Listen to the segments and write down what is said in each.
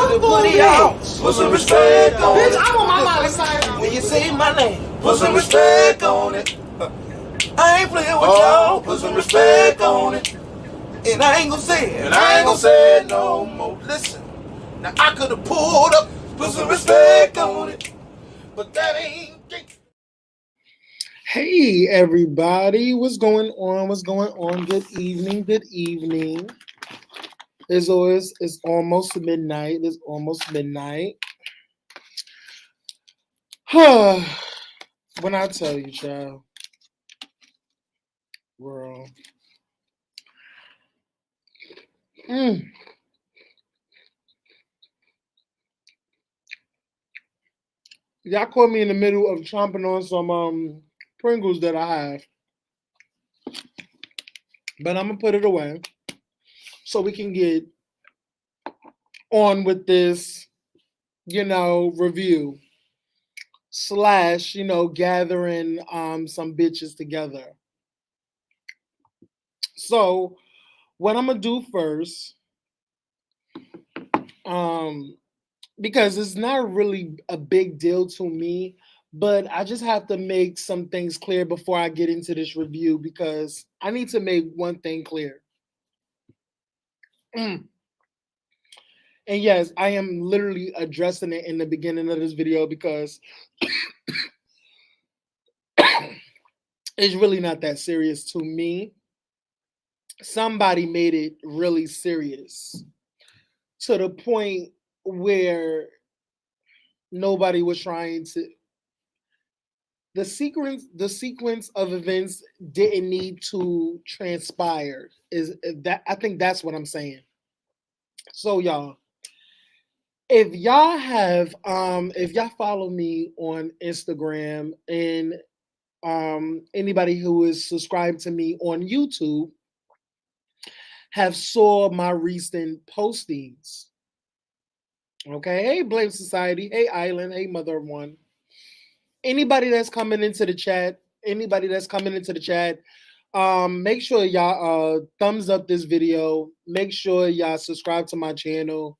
the booty out. Put some respect on it. Bitch, I'm on my mama's side. When you say my name, put some respect on it. I ain't playing with y'all. Put some respect on it. And I ain't gonna say it. And I ain't gonna say it no more. Listen, now I could have pulled up, put some respect on it, but that ain't. Hey everybody, what's going on? What's going on? Good evening, good evening. As always, it's almost midnight. It's almost midnight. When I tell you, child, girl. Y'all caught me in the middle of chomping on some Pringles that I have. But I'm gonna put it away so we can get on with this, review / gathering some bitches together. So what I'm gonna do first, because it's not really a big deal to me, but I just have to make some things clear before I get into this review because I need to make one thing clear. And yes, I am literally addressing it in the beginning of this video because it's really not that serious to me. Somebody made it really serious to the point where nobody was trying to. The sequence of events didn't need to transpire. Is that I think that's what I'm saying. So y'all, if y'all follow me on Instagram and anybody who is subscribed to me on YouTube have saw my recent postings. Okay, hey Blame Society, hey Island, hey Mother of One. Anybody that's coming into the chat, make sure y'all thumbs up this video. Make sure y'all subscribe to my channel,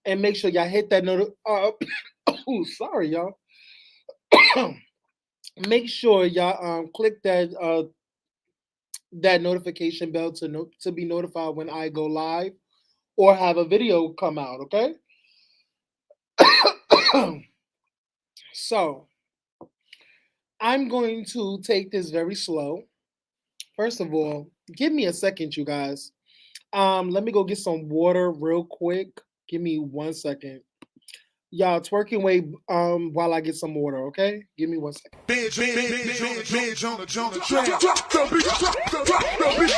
and make sure y'all hit that oh, sorry, y'all. Make sure y'all click that that notification bell to be notified when I go live or have a video come out. Okay. So I'm going to take this very slow. First of all, give me a second, you guys. Let me go get some water real quick. Give me 1 second. Y'all twerking away while I get some water, okay? Give me 1 second. Bitch on the track. Drop the beat.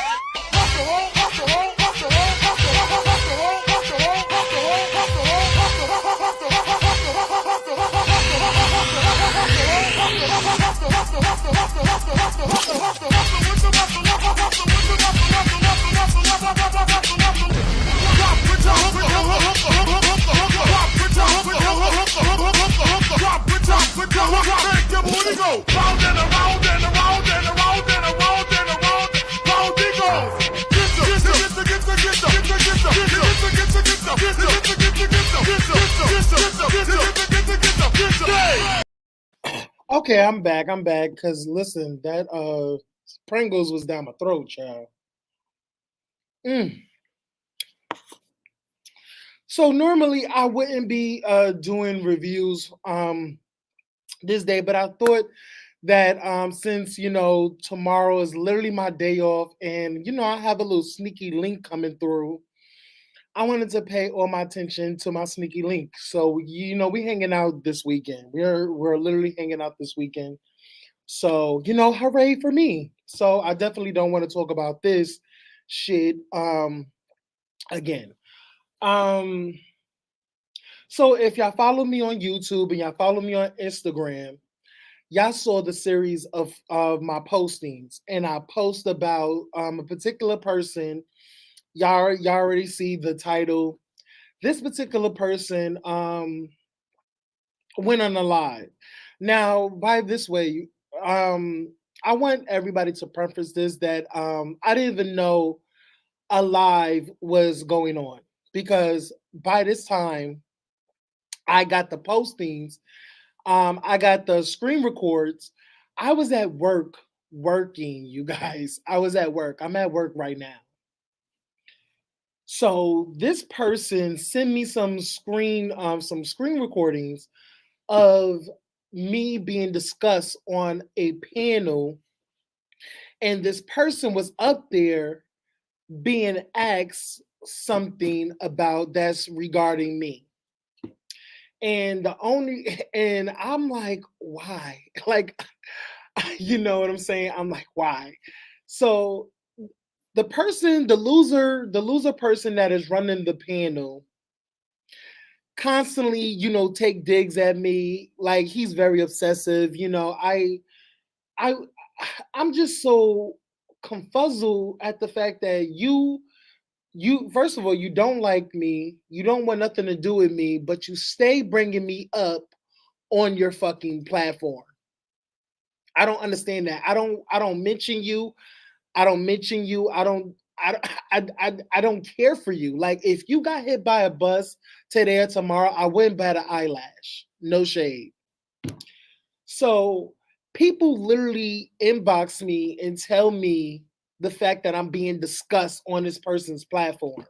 Okay, I'm back. Cause listen, that Pringles was down my throat, child. So normally I wouldn't be doing reviews this day, but I thought that since tomorrow is literally my day off, and I have a little sneaky link coming through, I wanted to pay all my attention to my sneaky link. So we hanging out this weekend. We're literally hanging out this weekend. So hooray for me. So I definitely don't want to talk about this shit again. So if y'all follow me on YouTube and y'all follow me on Instagram, y'all saw the series of my postings, and I post about a particular person. Y'all already see the title. This particular person went on a live. Now, by this way, I want everybody to preface this that I didn't even know a live was going on, because by this time I got the postings. I got the screen records. I was at work working, you guys. I was at work. I'm at work right now. So this person sent me some screen recordings of me being discussed on a panel, and this person was up there being asked something about that's regarding me. And the only and I'm like, why? Like, you know what I'm saying? I'm like, why? So the loser person that is running the panel constantly, take digs at me. Like, he's very obsessive. I I'm just so confuzzled at the fact that you first of all, you don't like me, you don't want nothing to do with me, but you stay bringing me up on your fucking platform. I don't understand that. I don't mention you. I don't mention you. I don't care for you. Like, if you got hit by a bus today or tomorrow, I wouldn't bat an eyelash. No shade. So people literally inbox me and tell me the fact that I'm being discussed on this person's platform.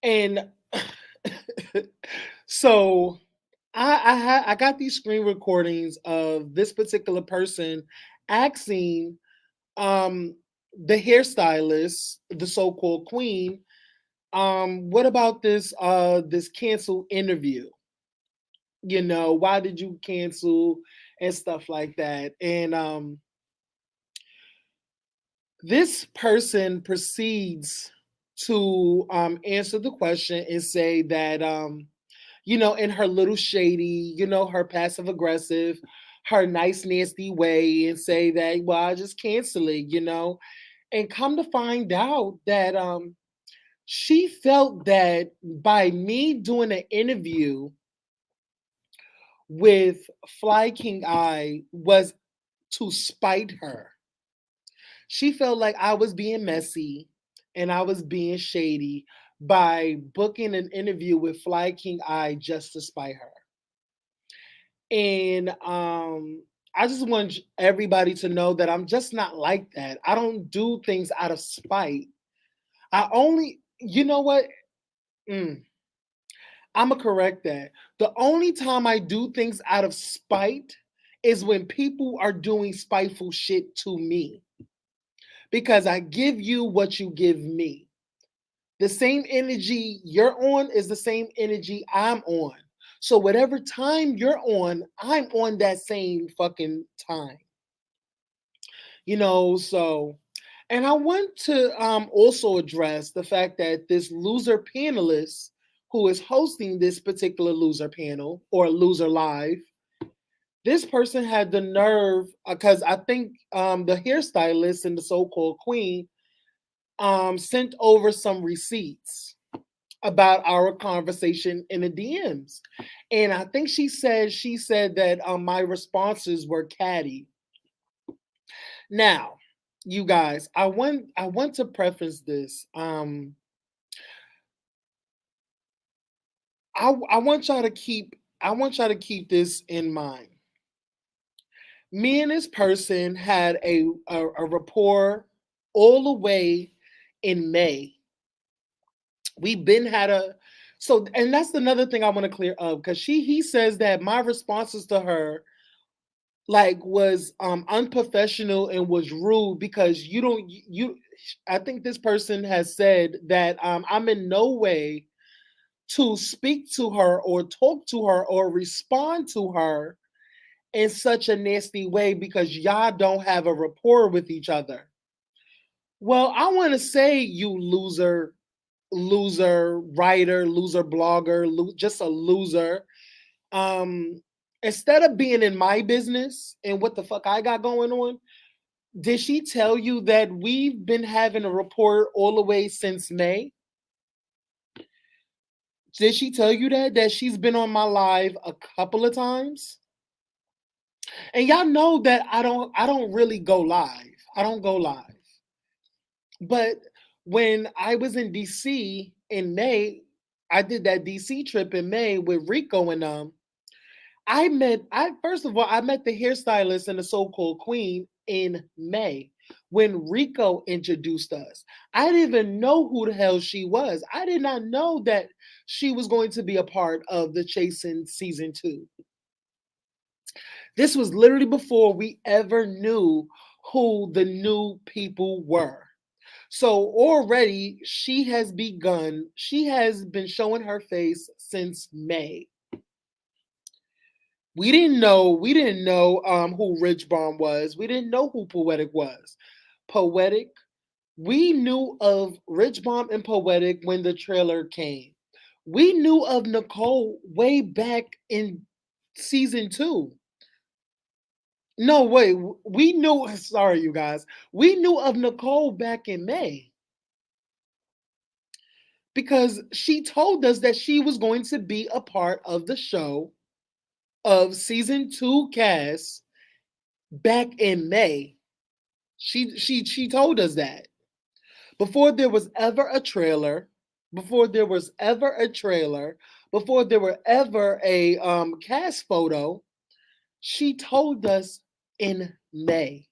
And so I got these screen recordings of this particular person asking the hairstylist, the so-called queen, what about this canceled interview? Why did you cancel and stuff like that? And this person proceeds to answer the question and say that in her little shady, her passive aggressive, her nice nasty way, and say that, well, I just cancel it. And come to find out that she felt that by me doing an interview with Fly King Eye was to spite her. She felt like I was being messy and I was being shady by booking an interview with Fly King Eye just to spite her. And I just want everybody to know that I'm just not like that. I don't do things out of spite. I only, you know what? I'm going to correct that. The only time I do things out of spite is when people are doing spiteful shit to me. Because I give you what you give me. The same energy you're on is the same energy I'm on. So whatever time you're on, I'm on that same fucking time. So, and I want to also address the fact that this loser panelist who is hosting this particular loser panel or loser live, this person had the nerve, because I think the hairstylist and the so-called queen sent over some receipts about our conversation in the DMs. And I think she said that my responses were catty. Now, you guys, I want to preface this. I want y'all to keep this in mind. Me and this person had a rapport all the way in May. We've been had a so, and that's another thing I want to clear up, because he says that my responses to her was unprofessional and was rude, because you don't you I think this person has said that I'm in no way to speak to her or talk to her or respond to her in such a nasty way because y'all don't have a rapport with each other. Well, I want to say, you loser writer, loser blogger, just a loser. Um, Instead of being in my business and what the fuck I got going on, did she tell you that we've been having a rapport all the way since May? Did she tell you that she's been on my live a couple of times? And y'all know that I don't really go live. I don't go live. But when I was in DC in May, I did that DC trip in May with Rico and I first of all, I met the hairstylist and the so-called queen in May when Rico introduced us. I didn't even know who the hell she was. I did not know that she was going to be a part of the Chasing season 2. This was literally before we ever knew who the new people were. So already she has been showing her face since May. We didn't know who Rich Bomb was. We didn't know who Poetic was. Poetic, we knew of Rich Bomb and Poetic when the trailer came. We knew of Nicole way back in season 2. No, wait, we knew, sorry, you guys. We knew of Nicole back in May because she told us that she was going to be a part of the show of season 2 cast back in May. She told us that before there was ever a trailer, before there was ever a trailer, before there were ever a cast photo. She told us in May.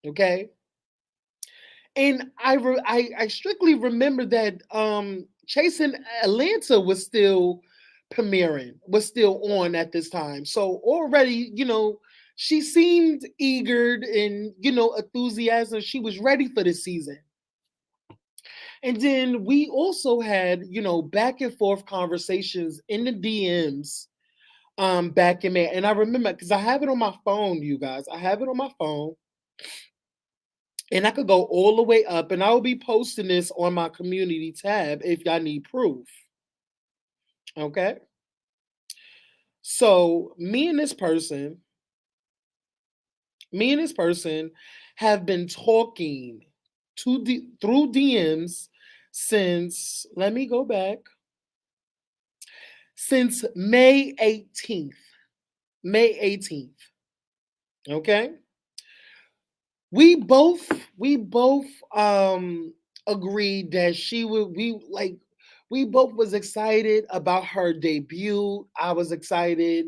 Okay, and I strictly remember that Chasing Atlanta was still premiering, was still on at this time. So already, she seemed eager and enthusiastic. She was ready for the season. And then we also had, back and forth conversations in the DMs back in May. And I remember because I have it on my phone, you guys. I have it on my phone. And I could go all the way up, and I will be posting this on my community tab if y'all need proof. Okay. So me and this person have been talking through DMs since, let me go back, since May 18th. May 18th. Okay. We both agreed that she would we both was excited about her debut. I was excited,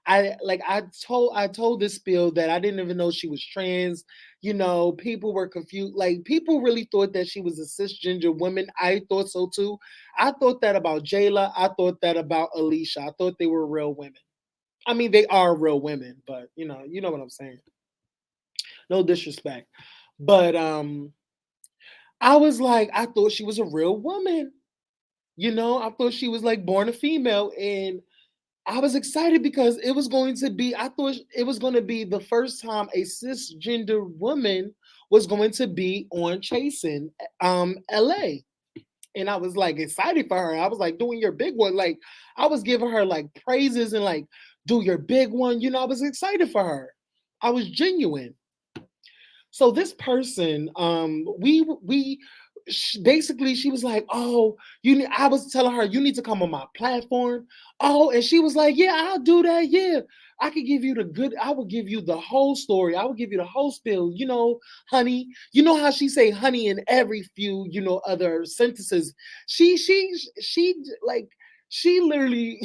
I told this spiel that I didn't even know she was trans. People were confused. Like people really thought that she was a cisgender woman. I thought so too. I thought that about Jayla. I thought that about Alicia. I thought they were real women. I mean, they are real women, but you know what I'm saying. No disrespect. But I was like, I thought she was a real woman. I thought she was like born a female. And I was excited because I thought it was going to be the first time a cisgender woman was going to be on Chasing LA. And I was like excited for her. I was like, doing your big one. Like, I was giving her like praises and like, do your big one. I was excited for her. I was genuine. So this person, basically she was like, "Oh, I was telling her you need to come on my platform." Oh, and she was like, "Yeah, I'll do that. Yeah, I could give you I will give you the whole story. I will give you the whole spill. Honey. You know how she say honey in every few, other sentences. She like." She literally,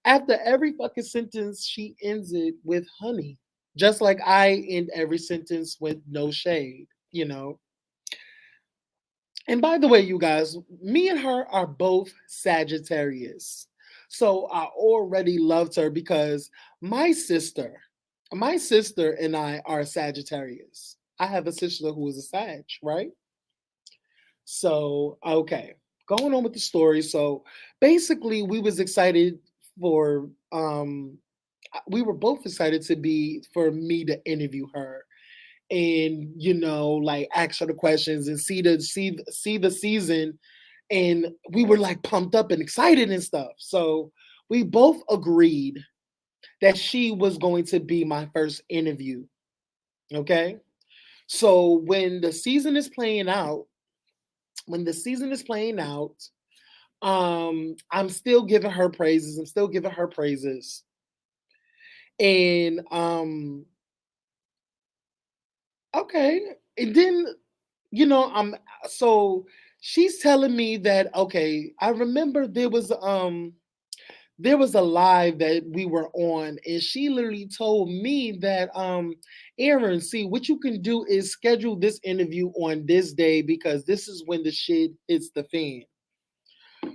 after every fucking sentence, she ends it with honey. Just like I end every sentence with no shade. And by the way, you guys, me and her are both Sagittarius. So I already loved her because my sister, my sister and I are Sagittarius. I have a sister who is a Sag, right? So, okay. Going on with the story. So basically we was excited for we were both excited for me to interview her and like ask her the questions and see the season, and we were like pumped up and excited and stuff. So we both agreed that she was going to be my first interview. Okay, so when the season is playing out, I'm still giving her praises. And okay, and then I'm so She's telling me that, okay, I remember there was a live that we were on, and she literally told me that, Aaron, see, what you can do is schedule this interview on this day because this is when the shit hits the fan.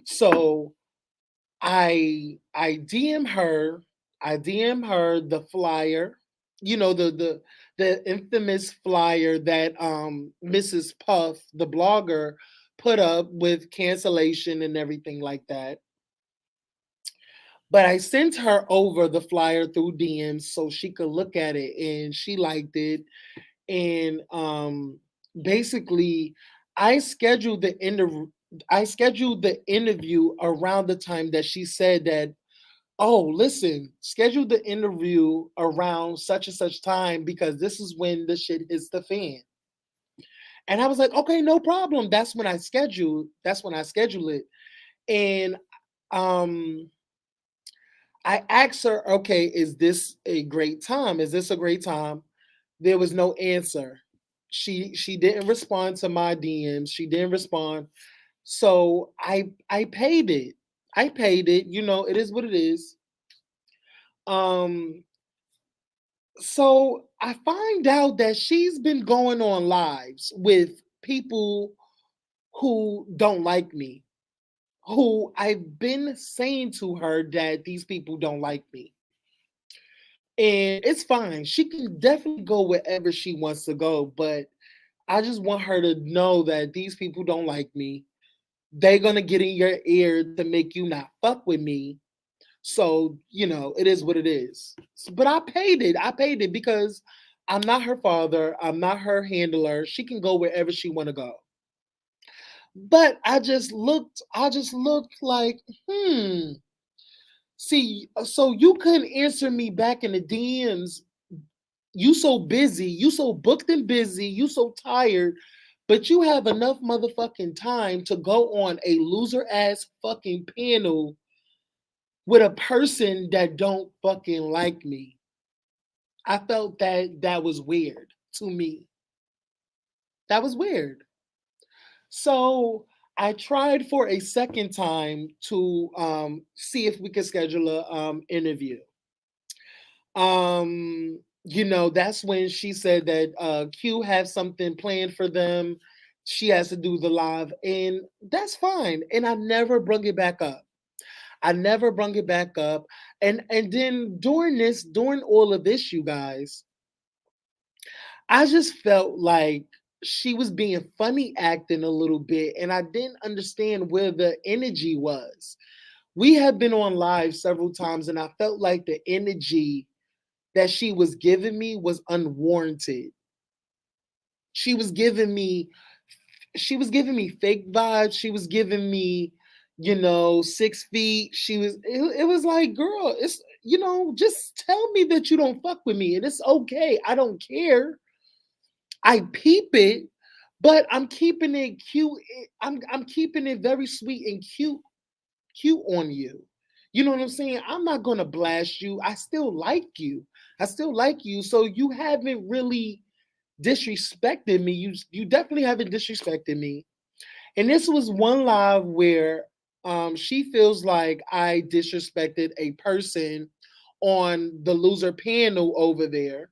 So I DM her the flyer, the infamous flyer that Mrs. Puff, the blogger, put up with cancellation and everything like that. But I sent her over the flyer through DMs so she could look at it, and she liked it. And basically I scheduled the interview around the time that she said that, oh, listen, schedule the interview around such and such time because this is when the shit hits the fan. And I was like, okay, no problem. That's when I schedule it. And um I asked her, okay, is this a great time? Is this a great time? There was no answer. She didn't respond to my DMs. She didn't respond. So I paid it. I paid it. It is what it is. Um so I find out that she's been going on lives with people who don't like me, who I've been saying to her that these people don't like me. And it's fine. She can definitely go wherever she wants to go, but I just want her to know that these people don't like me. They're gonna get in your ear to make you not fuck with me. So, it is what it is. But I paid it. I paid it because I'm not her father. I'm not her handler. She can go wherever she want to go. But I just looked like, see, so you couldn't answer me back in the DMs. You so busy, you so booked and busy, you so tired, but you have enough motherfucking time to go on a loser ass fucking panel with a person that don't fucking like me. I felt that that was weird to me. That was weird. So I tried for a second time to see if we could schedule a interview. That's when she said that Q has something planned for them. She has to do the live, and that's fine. And I never brung it back up. I never brung it back up. And then during all of this, you guys, I just felt like she was being funny acting a little bit, and I didn't understand where the energy was. We have been on live several times, and I felt like the energy that she was giving me was unwarranted. She was giving me she was giving me fake vibes. She was giving me, 6 feet. It was like, girl, it's just tell me that you don't fuck with me and it's okay. I don't care. I peep it, but I'm keeping it cute. I'm keeping it very sweet and cute on you. You know what I'm saying? I'm not gonna blast you. I still like you. I still like you. So you haven't really disrespected me. You definitely haven't disrespected me. And this was one live where she feels like I disrespected a person on the loser panel over there.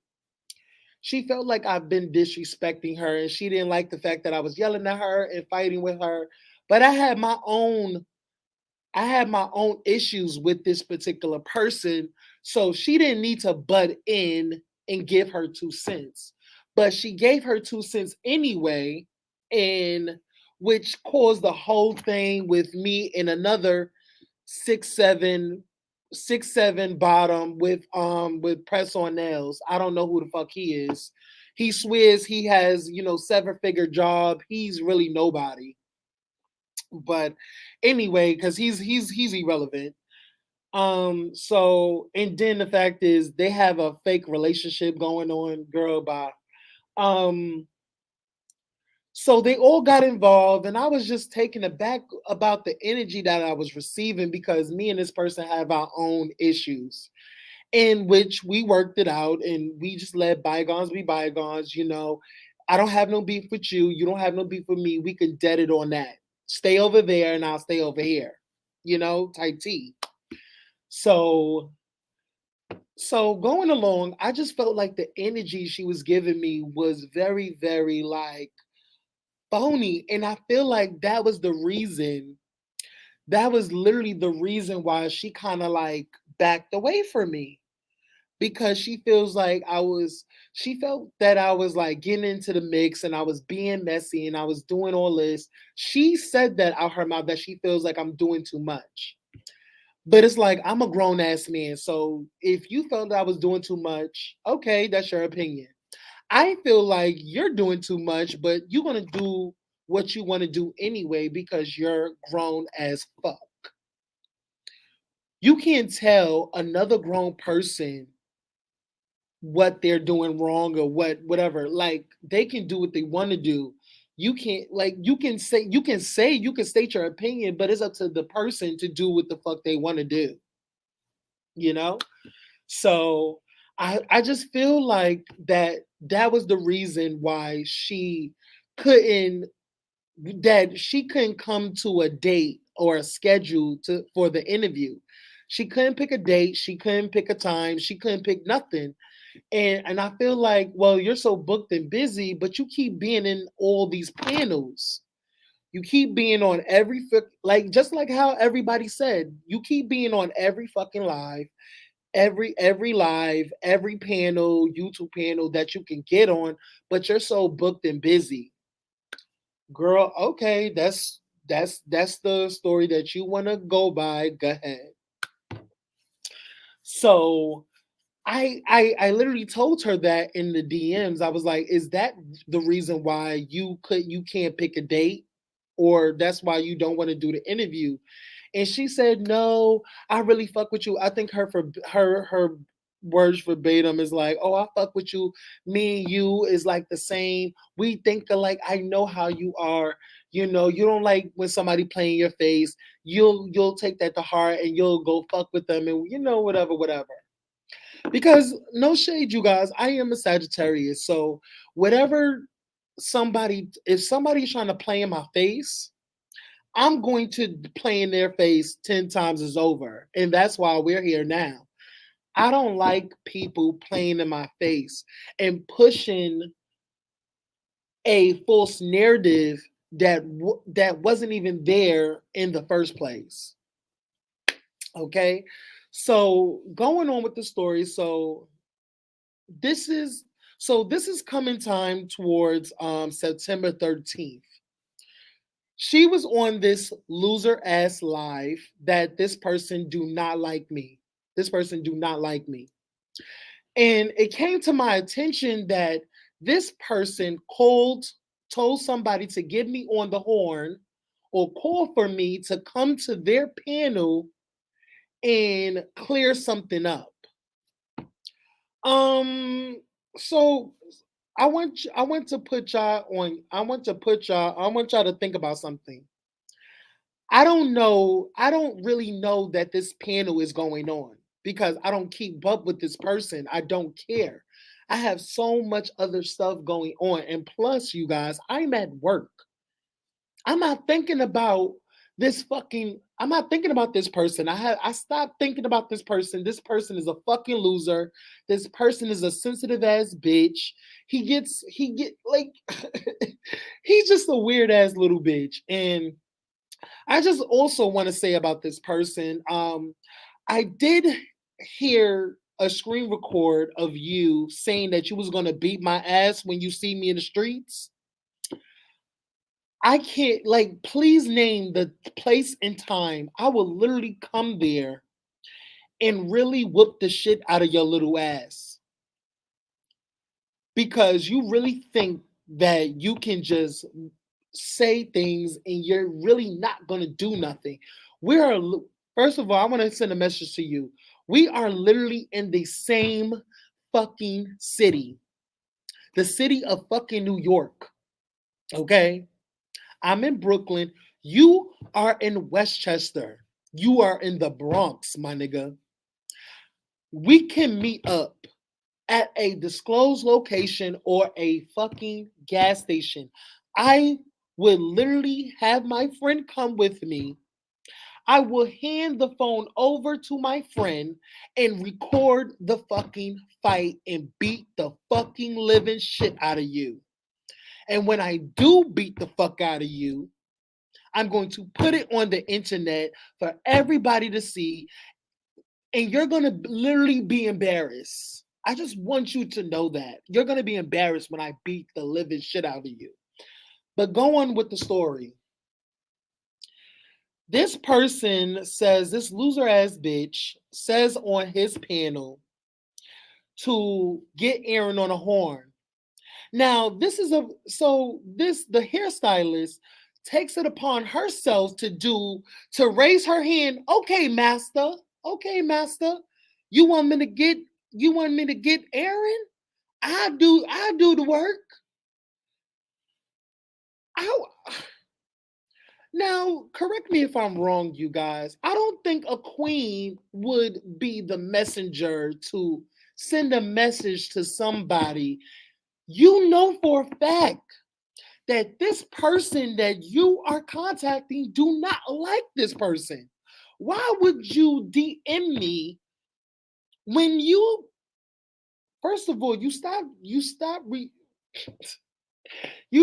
She felt like I've been disrespecting her and she didn't like the fact that I was yelling at her and fighting with her. But I had my own issues with this particular person, so she didn't need to butt in and give her 2 cents. But she gave her 2 cents anyway, and which caused the whole thing with me and another 6'7", 6'7" bottom with press on nails. I don't know who the fuck he is. He swears he has, 7-figure job. He's really nobody. But anyway, because he's irrelevant. So and then the fact is they have a fake relationship going on, girl. Bye. Um, so they all got involved, and I was just taken aback about the energy that I was receiving because me and this person have our own issues, in which we worked it out and we just let bygones be bygones. I don't have no beef with you. You don't have no beef with me. We can dead it on that. Stay over there and I'll stay over here. Type T. So going along, I just felt like the energy she was giving me was very, very like phony. And I feel like that was the reason, that was literally the reason why she kind of like backed away from me. Because she felt that I was like getting into the mix and I was being messy and I was doing all this. She said that out her mouth that she feels like I'm doing too much. But it's like, I'm a grown ass man. So if you felt that I was doing too much, okay, that's your opinion. I feel like you're doing too much, but you're going to do what you want to do anyway because you're grown as fuck. You can't tell another grown person what they're doing wrong or whatever. Like, they can do what they want to do. You can't, like, you can state your opinion, but it's up to the person to do what the fuck they want to do. You know? So I just feel like that was the reason why couldn't she couldn't come to a date or a schedule for the interview. She couldn't pick a date, she couldn't pick a time, she couldn't pick nothing. And I feel like, well, you're so booked and busy, but you keep being in all these panels. You keep being on like, just like how everybody said, you keep being on every fucking live, every live, every panel, YouTube panel that you can get on, but you're so booked and busy. Girl, okay, that's the story that you want to go by. Go ahead. So I literally told her that in the DMs. I was like, is that the reason why you can't pick a date? Or that's why you don't want to do the interview? And she said, no, I really fuck with you. I think her words verbatim is like, oh, I fuck with you. Me and you is like the same. We think alike. I know how you are. You don't like when somebody play in your face. You'll take that to heart and you'll go fuck with them and whatever. Because no shade, you guys, I am a Sagittarius. So whatever if somebody's trying to play in my face, I'm going to play in their face 10 times is over. And that's why we're here now. I don't like people playing in my face and pushing a false narrative that wasn't even there in the first place. Okay? So, going on with the story, this is coming time towards September 13th. She was on this loser ass live that this person do not like me. This person do not like me. And it came to my attention that this person told somebody to give me on the horn or call for me to come to their panel and clear something up. So I want to put y'all on. I want y'all to think about something. I don't know. I don't really know that this panel is going on because I don't keep up with this person. I don't care. I have so much other stuff going on. And plus, you guys, I'm at work. I'm not thinking about I'm not thinking about this person. I stopped thinking about this person. This person is a fucking loser. This person is a sensitive ass bitch. He get like he's just a weird ass little bitch. And I just also want to say about this person, I did hear a screen record of you saying that you was going to beat my ass when you see me in the streets. I can't, like, please name the place and time. I will literally come there and really whoop the shit out of your little ass. Because you really think that you can just say things and you're really not going to do nothing. First of all, I want to send a message to you. We are literally in the same fucking city, the city of fucking New York. Okay? I'm in Brooklyn. You are in Westchester. You are in the Bronx, my nigga. We can meet up at a disclosed location or a fucking gas station. I would literally have my friend come with me. I will hand the phone over to my friend and record the fucking fight and beat the fucking living shit out of you. And when I do beat the fuck out of you, I'm going to put it on the internet for everybody to see, and you're going to literally be embarrassed. I just want you to know that. You're going to be embarrassed when I beat the living shit out of you. But go on with the story. This person says, this loser ass bitch says on his panel to get Aaron on a horn. Now, the hairstylist takes it upon herself to raise her hand. Okay, master. Okay, master. You want me to get Aaron? I do the work. Now, correct me if I'm wrong, you guys. I don't think a queen would be the messenger to send a message to somebody. You know for a fact that this person that you are contacting do not like this person. Why would you DM me when you, first of all, you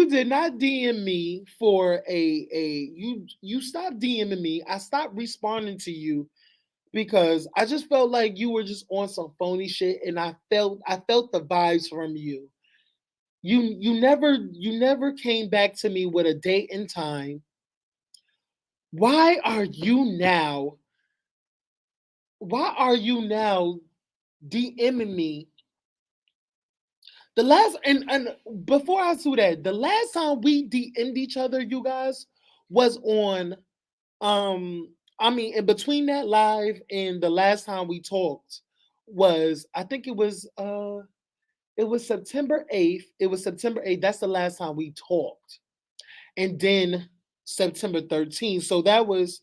did not DM me for you stopped DMing me. I stopped responding to you because I just felt like you were just on some phony shit, and I felt the vibes from you. You never came back to me with a date and time. Why are you now DMing me? The last and before I do that, the last time we DM'd each other, you guys, was on in between that live and the last time we talked was, I think it was September 8th. It was September 8th. That's the last time we talked. And then September 13th. So that was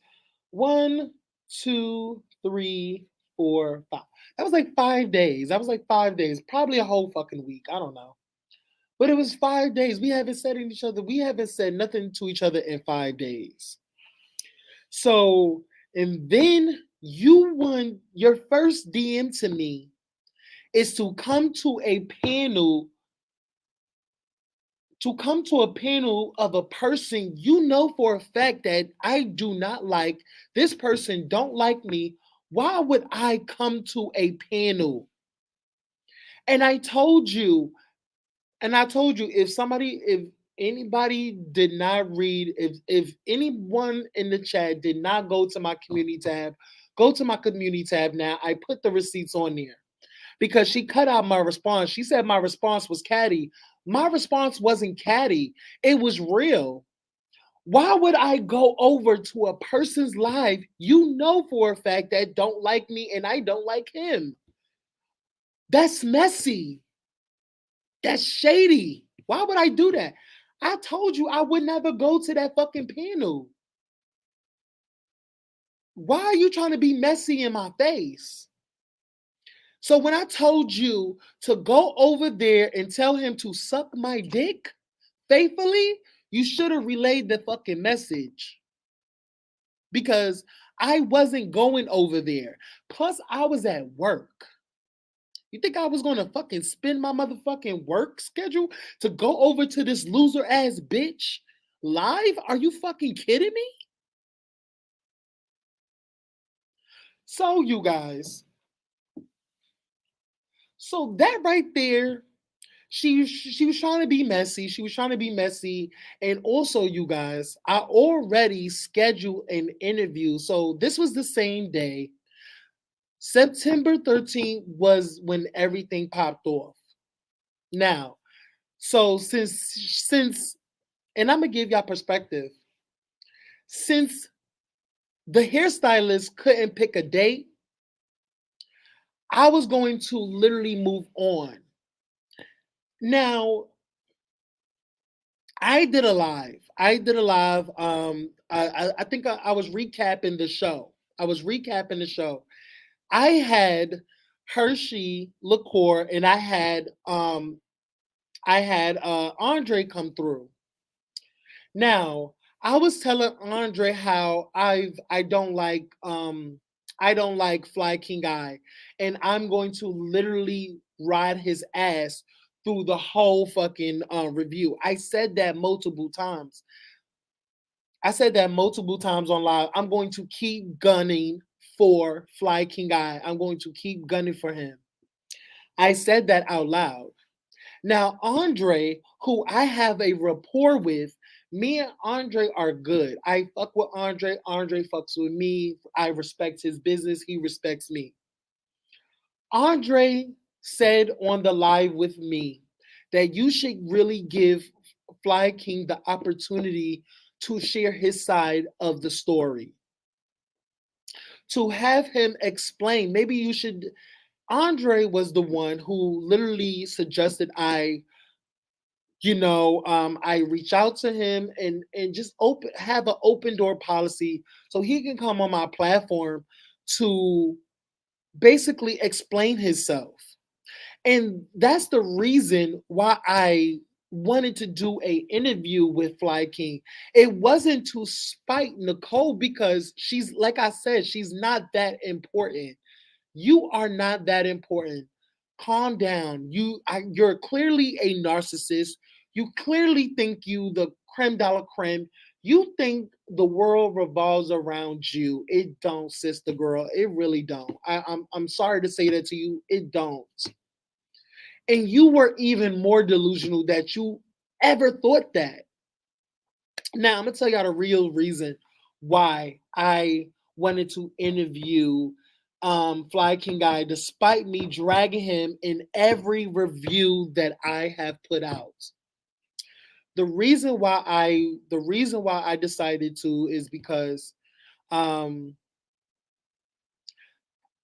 1, 2, 3, 4, 5. That was like 5 days. That was like 5 days. Probably a whole fucking week. I don't know. But it was 5 days. We haven't said nothing to each other in 5 days. So, and then your first DM to me is to come to a panel of a person you know for a fact that I do not like. This person don't like me. Why would I come to a panel? And I told you, if anybody did not read, if anyone in the chat did not go to my community tab, go to my community tab now. I put the receipts on there because she cut out my response. She said my response was catty. My response wasn't catty. It was real. Why would I go over to a person's live you know for a fact that don't like me and I don't like him? That's messy. That's shady. Why would I do that? I told you I would never go to that fucking panel. Why are you trying to be messy in my face? So when I told you to go over there and tell him to suck my dick faithfully, you should have relayed the fucking message. Because I wasn't going over there. Plus, I was at work. You think I was going to fucking spend my motherfucking work schedule to go over to this loser ass bitch live? Are you fucking kidding me? So, you guys. So, that right there, she was trying to be messy. She was trying to be messy. And also, you guys, I already scheduled an interview. So, this was the same day. September 13th was when everything popped off. Now, so since and I'm gonna give y'all perspective. Since the hairstylist couldn't pick a date, I was going to literally move on. Now, I did a live. I think I was recapping the show. I had Hershey liqueur and I had Andre come through. Now, I was telling Andre how I don't like Fly King Guy, and I'm going to literally ride his ass through the whole fucking review. I said that multiple times. I said that multiple times on live. I'm going to keep gunning for Fly King Guy. I'm going to keep gunning for him. I said that out loud. Now, Andre, who I have a rapport with, me and Andre are good. I fuck with Andre. Andre fucks with me. I respect his business. He respects me. Andre said on the live with me that you should really give Fly King the opportunity to share his side of the story. To have him explain, maybe you should. Andre was the one who literally suggested I reach out to him and just open have an open door policy so he can come on my platform to basically explain himself. And that's the reason why I wanted to do a interview with Fly King. It wasn't to spite Nicole because she's, like I said, she's not that important. You are not that important. Calm down. You're clearly a narcissist. You clearly think you the creme de la creme. You think the world revolves around you. It don't, sister girl. It really don't. I'm sorry to say that to you. It don't. And you were even more delusional that you ever thought that. Now I'm gonna tell y'all the real reason why I wanted to interview Fly King Guy, despite me dragging him in every review that I have put out. The reason why I decided to is because um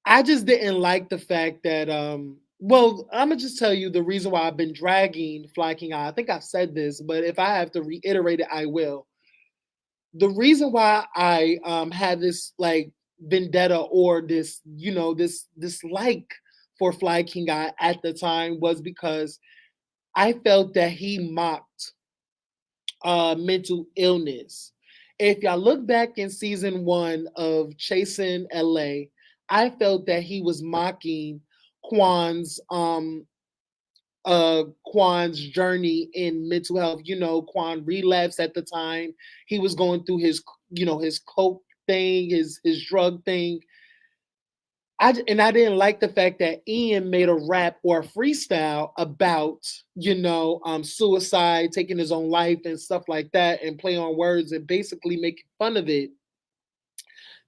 I just didn't like the fact that well, I'm gonna just tell you the reason why I've been dragging Fly King Guy. I think I've said this, but if I have to reiterate it, I will. The reason why I had this like vendetta or this this like for Fly King Guy at the time was because I felt that he mocked mental illness. If y'all look back in season 1 of Chasing LA, I felt that he was mocking Quan's Quan's journey in mental health. Quan relapsed at the time. He was going through his coke thing, his drug thing. I didn't like the fact that Ian made a rap or a freestyle about suicide, taking his own life and stuff like that, and play on words and basically making fun of it.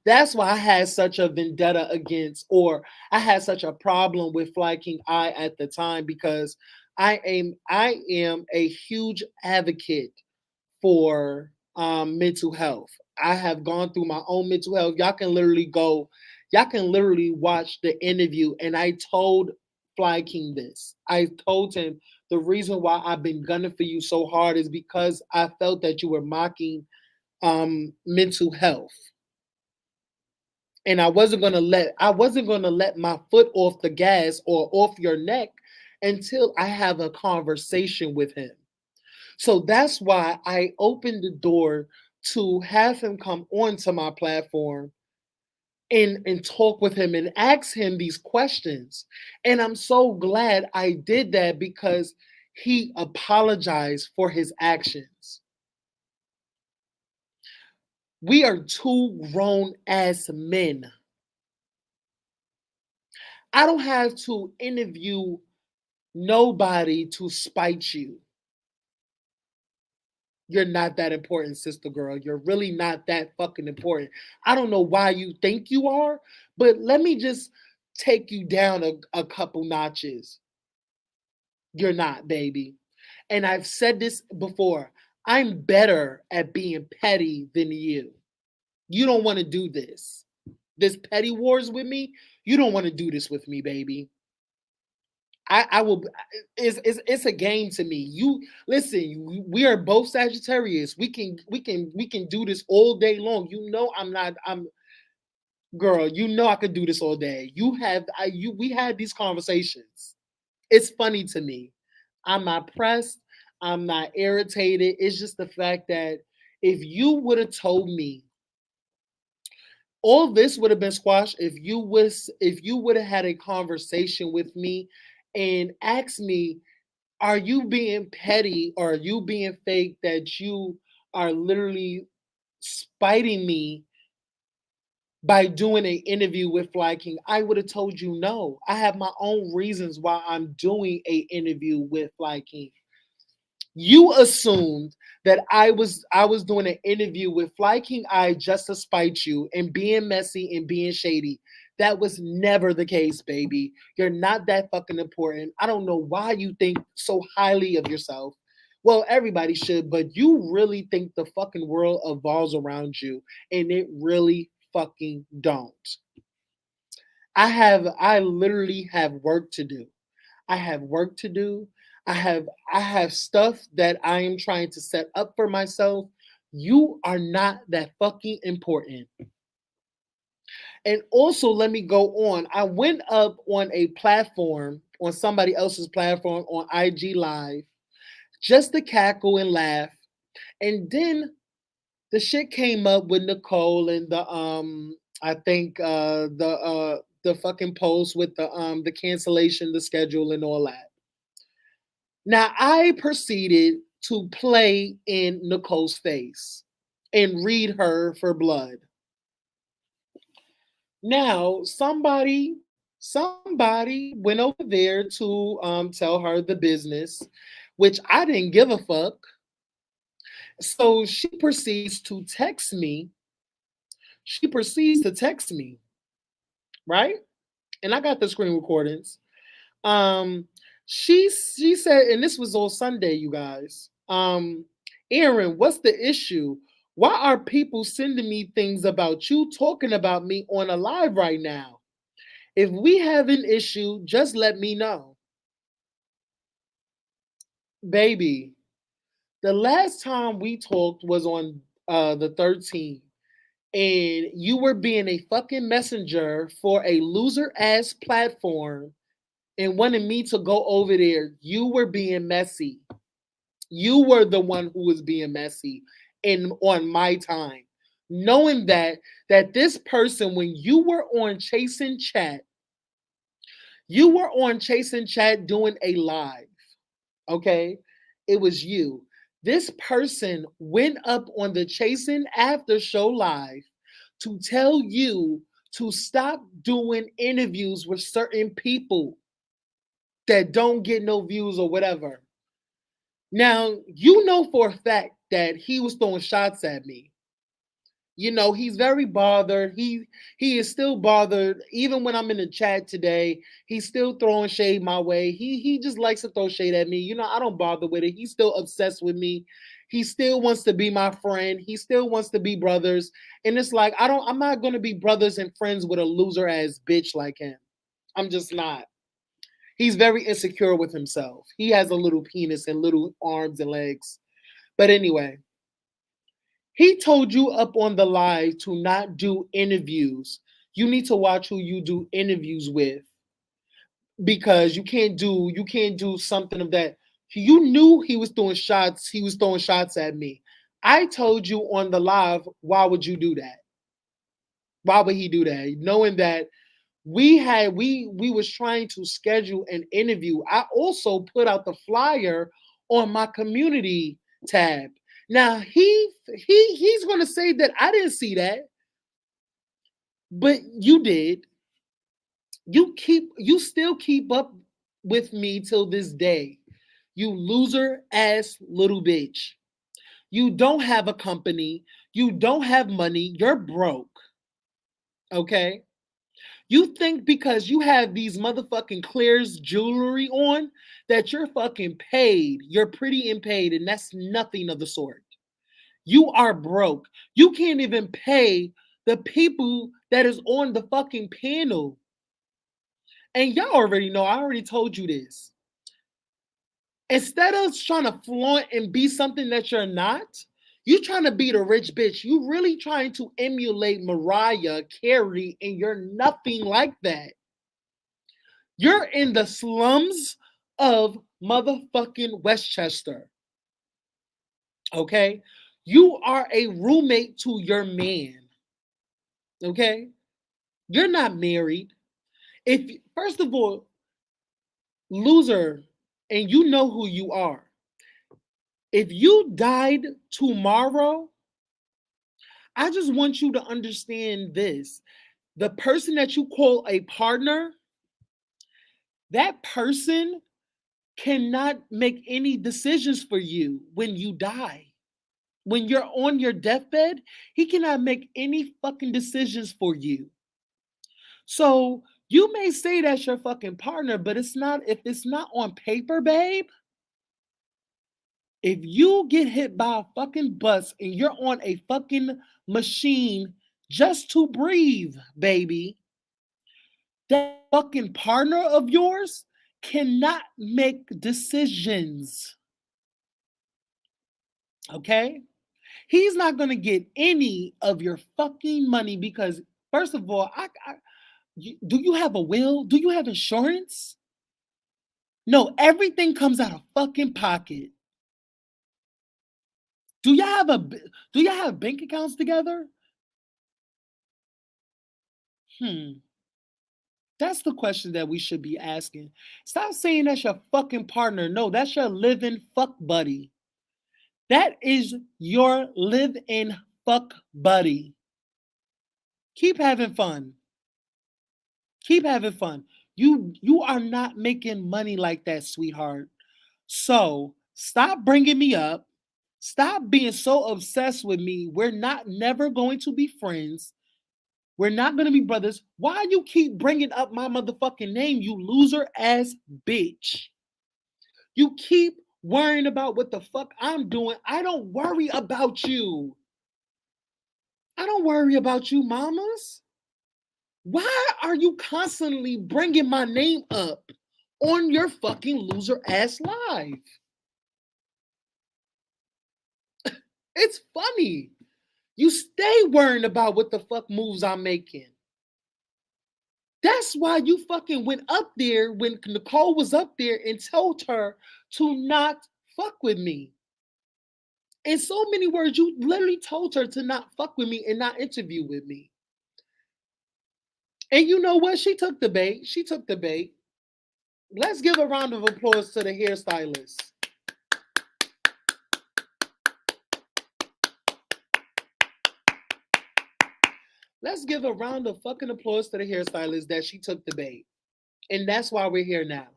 That's why I had such a vendetta against, or I had such a problem with Fly King I at the time because I am a huge advocate for mental health. I have gone through my own mental health. Y'all can literally watch the interview, and I told Fly King this. I told him the reason why I've been gunning for you so hard is because I felt that you were mocking mental health, and I wasn't gonna let my foot off the gas or off your neck until I have a conversation with him. So that's why I opened the door to have him come onto my platform and talk with him and ask him these questions. And I'm so glad I did that because he apologized for his actions. We are two grown ass men. I don't have to interview nobody to spite you. You're not that important, sister girl. You're really not that fucking important. I don't know why you think you are, but let me just take you down a couple notches. You're not, baby. And I've said this before. I'm better at being petty than you. You don't want to do this. This petty wars with me. You don't want to do this with me, baby. I will. It's a game to me. You listen. We are both Sagittarius. We can do this all day long. I'm not. I'm girl. I could do this all day. We had these conversations. It's funny to me. I'm not pressed. I'm not irritated. It's just the fact that if you would have told me all this would have been squashed if you would have had a conversation with me and asked me, are you being petty or are you being fake that you are literally spiting me by doing an interview with Fly King? I would have told you no. I have my own reasons why I'm doing a interview with Fly King. You assumed that I was doing an interview with Fly King I just to spite you and being messy and being shady. That was never the case, baby. You're not that fucking important. I don't know why you think so highly of yourself. Well, everybody should, but you really think the fucking world evolves around you, and it really fucking don't. I literally have work to do. I have work to do. I have stuff that I am trying to set up for myself. You are not that fucking important. And also, let me go on. I went up on a platform, on somebody else's platform on IG Live, just to cackle and laugh. And then the shit came up with Nicole and I think the fucking post with the cancellation, the schedule, and all that. Now I proceeded to play in Nicole's face and read her for blood. Now somebody went over there to tell her the business, which I didn't give a fuck. So she proceeds to text me. She proceeds to text me, right? And I got the screen recordings. Um, she said, and this was on Sunday, you guys. Aaron, what's the issue? Why are people sending me things about you talking about me on a live right now? If we have an issue, just let me know. Baby, the last time we talked was on the 13th, and you were being a fucking messenger for a loser ass platform and wanted me to go over there. You were being messy. You were the one who was being messy in on my time. Knowing that this person, when you were on Chasing Chat doing a live. Okay? It was you. This person went up on the Chasing After Show live to tell you to stop doing interviews with certain people that don't get no views or whatever. Now, you know for a fact that he was throwing shots at me. You know, he's very bothered. He is still bothered. Even when I'm in the chat today, he's still throwing shade my way. He just likes to throw shade at me. You know, I don't bother with it. He's still obsessed with me. He still wants to be my friend. He still wants to be brothers. And it's like, I'm not gonna be brothers and friends with a loser ass bitch like him. I'm just not. He's very insecure with himself. He has a little penis and little arms and legs. But anyway, he told you up on the live to not do interviews. You need to watch who you do interviews with because you can't do something of that. You knew he was throwing shots. He was throwing shots at me. I told you on the live, why would you do that? Why would he do that? Knowing that we was trying to schedule an interview. I also put out the flyer on my community tab. Now he's gonna say that I didn't see that, but you did. You still keep up with me till this day. You loser ass little bitch. You don't have a company. You don't have money. You're broke. Okay? You think because you have these motherfucking Claire's jewelry on that you're fucking paid. You're pretty and paid, and that's nothing of the sort. You are broke. You can't even pay the people that is on the fucking panel. And y'all already know, I already told you this. Instead of trying to flaunt and be something that you're not, you trying to be the rich bitch. You really trying to emulate Mariah Carey, and you're nothing like that. You're in the slums of motherfucking Westchester. Okay? You are a roommate to your man. Okay? You're not married. If first of all, loser, and you know who you are. If you died tomorrow, I just want you to understand this. The person that you call a partner, that person cannot make any decisions for you when you die. When you're on your deathbed, he cannot make any fucking decisions for you. So you may say that's your fucking partner, but it's not if it's not on paper, babe. If you get hit by a fucking bus and you're on a fucking machine just to breathe, baby, that fucking partner of yours cannot make decisions. Okay? He's not going to get any of your fucking money because, first of all, do you have a will? Do you have insurance? No, everything comes out of fucking pocket. Do y'all have bank accounts together? That's the question that we should be asking. Stop saying that's your fucking partner. No, that's your living fuck buddy. That is your live-in fuck buddy. Keep having fun. Keep having fun. You are not making money like that, sweetheart. So stop bringing me up. Stop being so obsessed with me. We're not never going to be friends. We're not going to be brothers. Why you keep bringing up my motherfucking name, you loser ass bitch? You keep worrying about what the fuck I'm doing. I don't worry about you. I don't worry about you, mamas. Why are you constantly bringing my name up on your fucking loser ass live? It's funny. You stay worrying about what the fuck moves I'm making. That's why you fucking went up there when Nicole was up there and told her to not fuck with me. In so many words, you literally told her to not fuck with me and not interview with me. And you know what? She took the bait. She took the bait. Let's give a round of applause to the hairstylist. Let's give a round of fucking applause to the hairstylist that she took the bait. And that's why we're here now.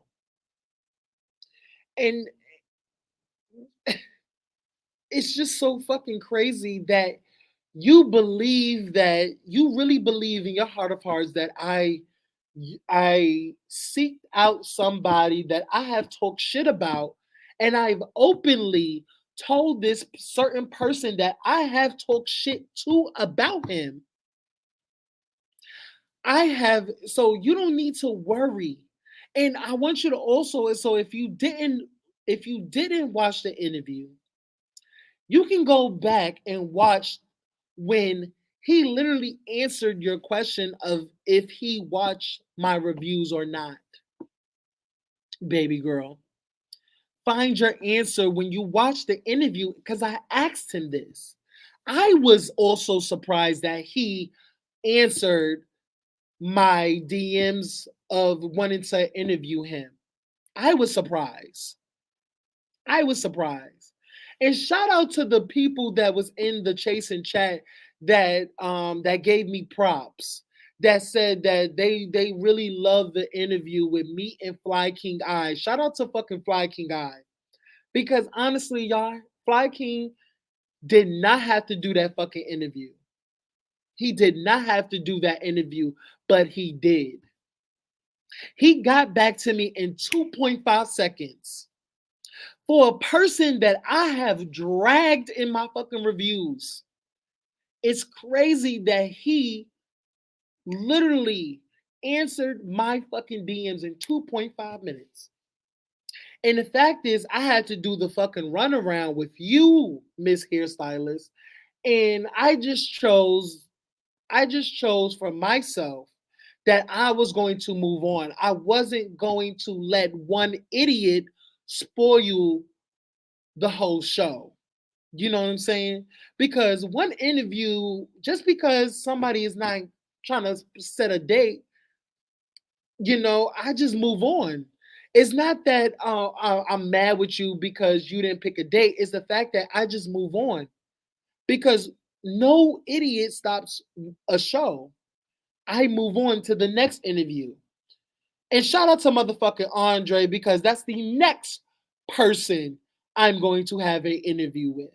And it's just so fucking crazy that you really believe in your heart of hearts that I seeked out somebody that I have talked shit about, and I've openly told this certain person that I have talked shit to about him. So you don't need to worry. And I want you to also, so if you didn't watch the interview, you can go back and watch when he literally answered your question of if he watched my reviews or not. Baby girl, find your answer when you watch the interview because I asked him this. I was also surprised that he answered my DMs of wanting to interview him. I was surprised. And shout out to the people that was in the Chasing chat that gave me props. That said that they really love the interview with me and Fly King I. Shout out to fucking Fly King I. Because honestly, y'all, Fly King did not have to do that fucking interview. He did not have to do that interview, but he did. He got back to me in 2.5 seconds. For a person that I have dragged in my fucking reviews, it's crazy that he literally answered my fucking DMs in 2.5 minutes. And the fact is, I had to do the fucking runaround with you, Miss Hairstylist. And I just chose for myself that I was going to move on. I wasn't going to let one idiot spoil the whole show. You know what I'm saying? Because one interview, just because somebody is not trying to set a date, I just move on. It's not that I'm mad with you because you didn't pick a date. It's the fact that I just move on because no idiot stops a show. I move on to the next interview. And shout out to motherfucking Andre because that's the next person I'm going to have an interview with.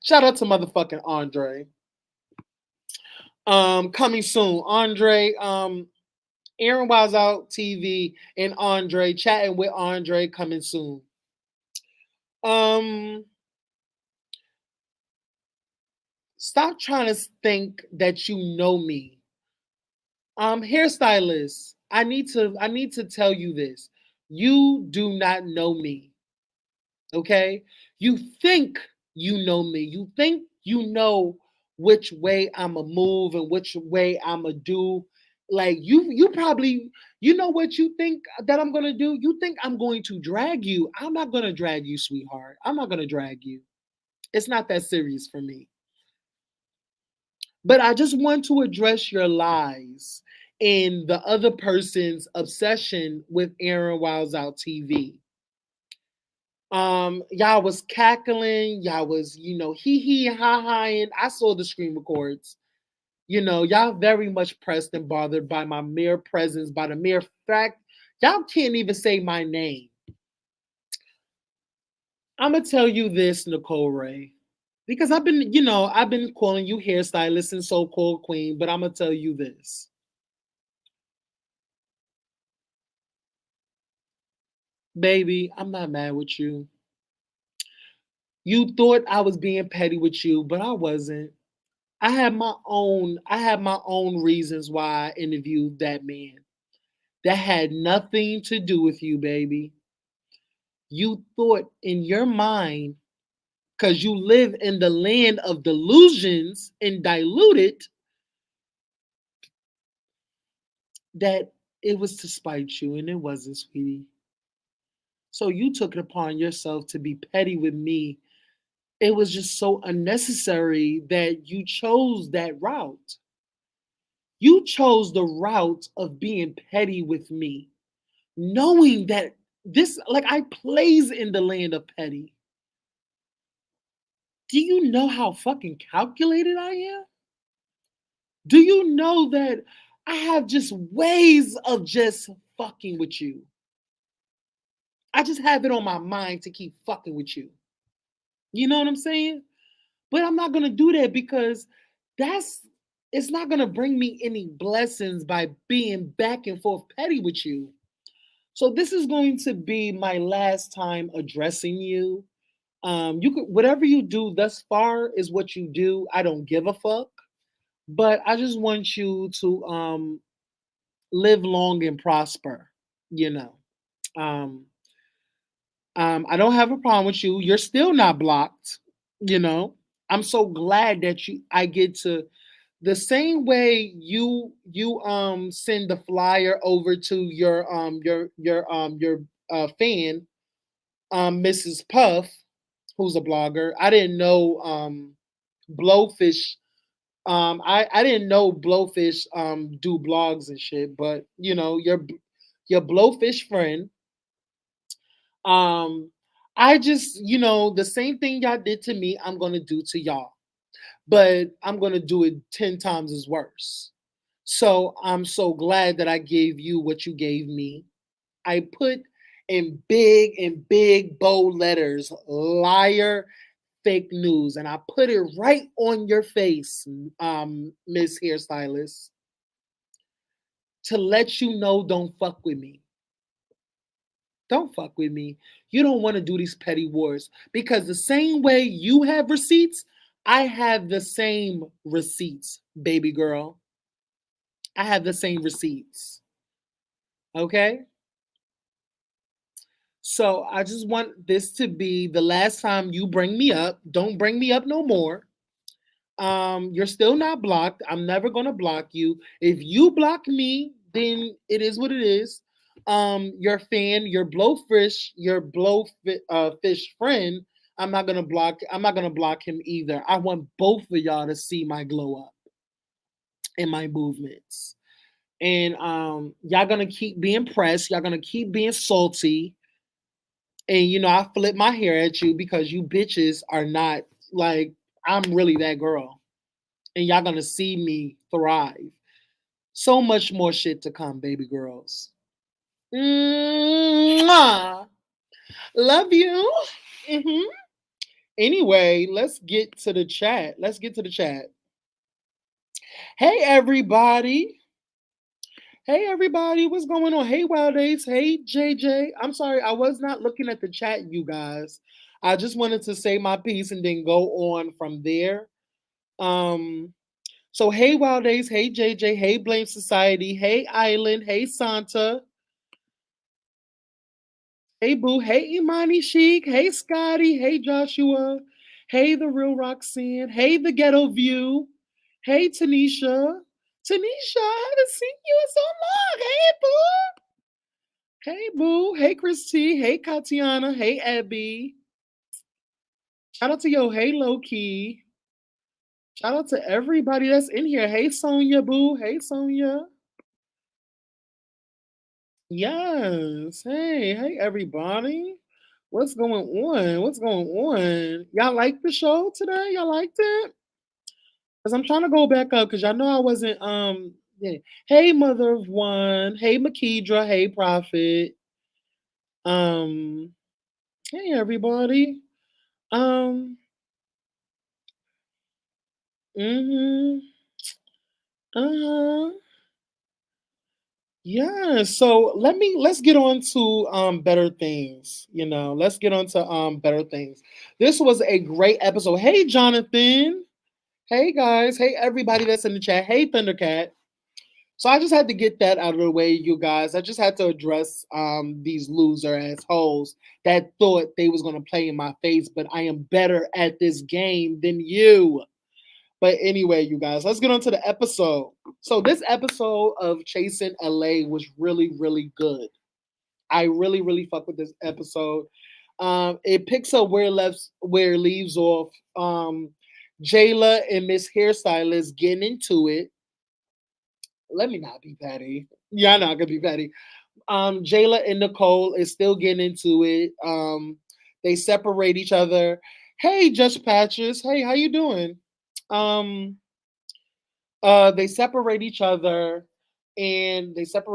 Shout out to motherfucking Andre. Coming soon. Andre, Aaron Wild's Out TV and Andre, chatting with Andre coming soon. Um, Stop trying to think that you know me. Hairstylist, I need to tell you this. You do not know me. Okay? You think you know me. You think you know which way I'ma move and which way I'ma do. Like you probably you know what you think that I'm gonna do? You think I'm going to drag you. I'm not gonna drag you, sweetheart. I'm not gonna drag you. It's not that serious for me. But I just want to address your lies and the other person's obsession with Aaron Wild's Out TV. Y'all was cackling, y'all was, hee hee ha ha, and I saw the screen records. Y'all very much pressed and bothered by my mere presence, by the mere fact y'all can't even say my name. I'm gonna tell you this, Nicole Ray, because I've been calling you hairstylist and so-called queen, but I'm gonna tell you this. Baby, I'm not mad with you. You thought I was being petty with you, but I wasn't. I had my own reasons why I interviewed that man. That had nothing to do with you, baby. You thought in your mind, because you live in the land of delusions and diluted, that it was to spite you, and it wasn't, sweetie. So you took it upon yourself to be petty with me. It was just so unnecessary that you chose that route. You chose the route of being petty with me, knowing that this, like, I plays in the land of petty. Do you know how fucking calculated I am? Do you know that I have just ways of just fucking with you? I just have it on my mind to keep fucking with you. You know what I'm saying? But I'm not gonna do that because that's it's not gonna bring me any blessings by being back and forth petty with you. So this is going to be my last time addressing you. You could whatever you do thus far is what you do. I don't give a fuck. But I just want you to live long and prosper. You know. Um, I don't have a problem with you. You're still not blocked. You know. I'm so glad that I get to the same way you send the flyer over to your fan, Mrs. Puff, who's a blogger. I didn't know Blowfish. I didn't know Blowfish do blogs and shit, but your Blowfish friend. Um, I just the same thing y'all did to me, I'm gonna do to y'all, but I'm gonna do it 10 times as worse. So I'm so glad that I gave you what you gave me. I put in big bold letters, liar, fake news, and I put it right on your face, Miss Hairstylist, to let you know don't fuck with me. Don't fuck with me. You don't want to do these petty wars because the same way you have receipts, I have the same receipts, baby girl. I have the same receipts. Okay? So I just want this to be the last time you bring me up. Don't bring me up no more. You're still not blocked. I'm never gonna block you. If you block me, then it is what it is. your fan, fish friend, I'm not gonna block him either. I want both of y'all to see my glow up and my movements. And y'all gonna keep being pressed, y'all gonna keep being salty. And I flip my hair at you because you bitches are not like I'm really that girl. And y'all gonna see me thrive. So much more shit to come, baby girls. Mwah. Love you. Hmm. Anyway, let's get to the chat. Hey, everybody. Hey, everybody. What's going on? Hey, Wild Days. Hey, JJ. I'm sorry. I was not looking at the chat, you guys. I just wanted to say my piece and then go on from there. So, hey, Wild Days. Hey, JJ. Hey, Blame Society. Hey, Island. Hey, Santa. Hey, Boo. Hey, Imani Chic. Hey, Scotty. Hey, Joshua. Hey, The Real Roxanne. Hey, The Ghetto View. Hey, Tanisha. Tanisha, I haven't seen you in so long. Hey, Boo. Hey, Boo. Hey, Christy. Hey, Katiana. Hey, Abby. Shout out to yo. Hey, Loki. Shout out to everybody that's in here. Hey, Sonia, Boo. Hey, Sonia. Yes. Hey, everybody. What's going on? What's going on? Y'all like the show today? Y'all liked it? Because I'm trying to go back up because y'all know I wasn't yeah. Hey, Mother of One. Hey, Makidra. Hey, Prophet. Um, hey everybody. Um, mm-hmm. Uh-huh. Yeah, so let's get on to better things. Let's get on to better things. This was a great episode. Hey Jonathan. Hey guys. Hey everybody that's in the chat. Hey Thundercat. So I just had to get that out of the way, you guys. I just had to address these loser assholes that thought they was gonna play in my face, but I am better at this game than you. But anyway, you guys, let's get on to the episode. So this episode of Chasing LA was really, really good. I really, really fuck with this episode. It picks up where it leaves off. Jayla and Miss Hairstylist getting into it. Let me not be petty. Yeah, I'm not gonna be petty. Jayla and Nicole is still getting into it. They separate each other. Hey, Just Patches. Hey, how you doing? Um, they separate each other, and they still,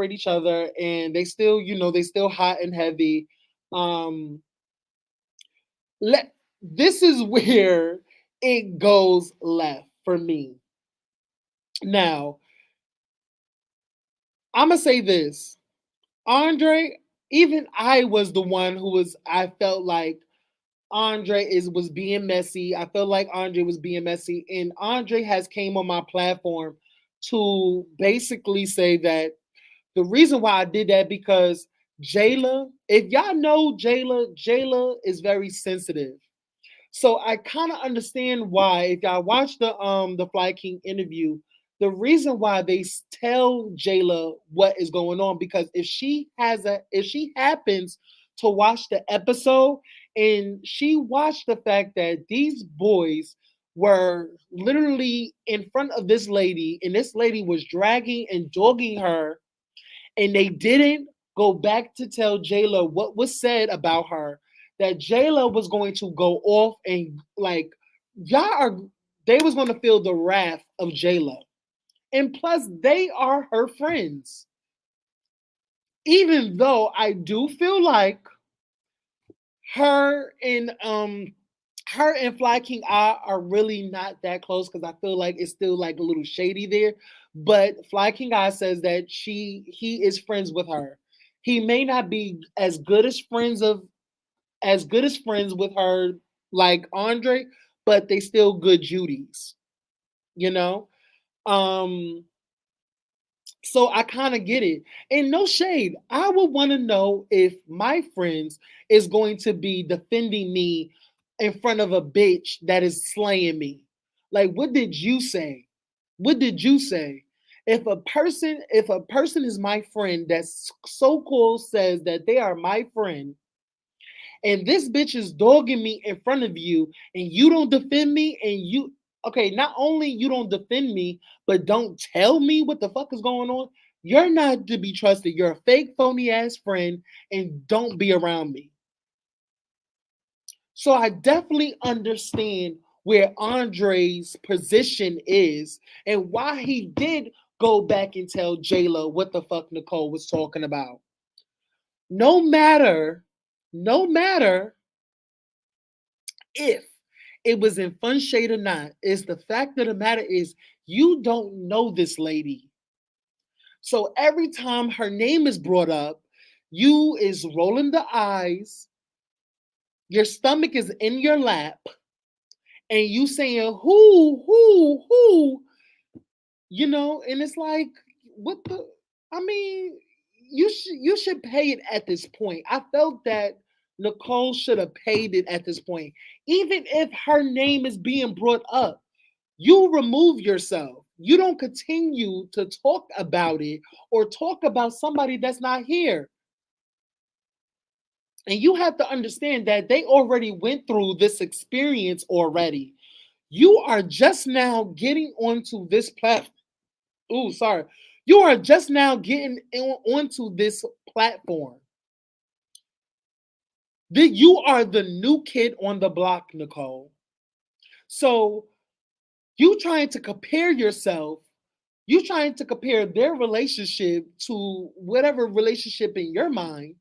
they still hot and heavy. Um, let This is where it goes left for me. Now, I'm gonna say this. Andre, even I was the one I felt like Andre was being messy. I felt like Andre was being messy. And Andre has came on my platform to basically say that the reason why I did that because Jayla, if y'all know Jayla is very sensitive. So I kind of understand why, if y'all watch the Fly King interview, the reason why they tell Jayla what is going on, because if she happens to watch the episode and she watched the fact that these boys were literally in front of this lady and this lady was dragging and dogging her, and they didn't go back to tell Jayla what was said about her, that Jayla was going to go off and like y'all are they was going to feel the wrath of Jayla. And plus they are her friends. Even though I do feel like her and Fly King are really not that close, because I feel like it's still like a little shady there. But Fly King I says that he is friends with her. He may not be as good as friends with her like Andre, but they still good Judies, you know? Um so I kind of get it. And no shade. I would want to know if my friends is going to be defending me in front of a bitch that is slaying me. Like, what did you say? What did you say? If a person is my friend that so-called says that they are my friend, and this bitch is dogging me in front of you, and you don't defend me, and you okay, not only you don't defend me, but don't tell me what the fuck is going on, you're not to be trusted. You're a fake phony ass friend, and don't be around me. So I definitely understand where Andre's position is and why he did go back and tell Jayla what the fuck Nicole was talking about. No matter, no matter if it was in fun shade or not, is the fact of the matter is you don't know this lady. So every time her name is brought up, you is rolling the eyes, your stomach is in your lap, and you saying who, and it's like, what the? I mean, you should pay it at this point. I felt that Nicole should have paid it at this point, even if her name is being brought up. You remove yourself. You don't continue to talk about it or talk about somebody that's not here. And you have to understand that they already went through this experience already. You are just now getting onto this platform. Oh, sorry. You are just now getting onto this platform. You are the new kid on the block, Nicole. So you trying to compare yourself, you trying to compare their relationship to whatever relationship in your mind,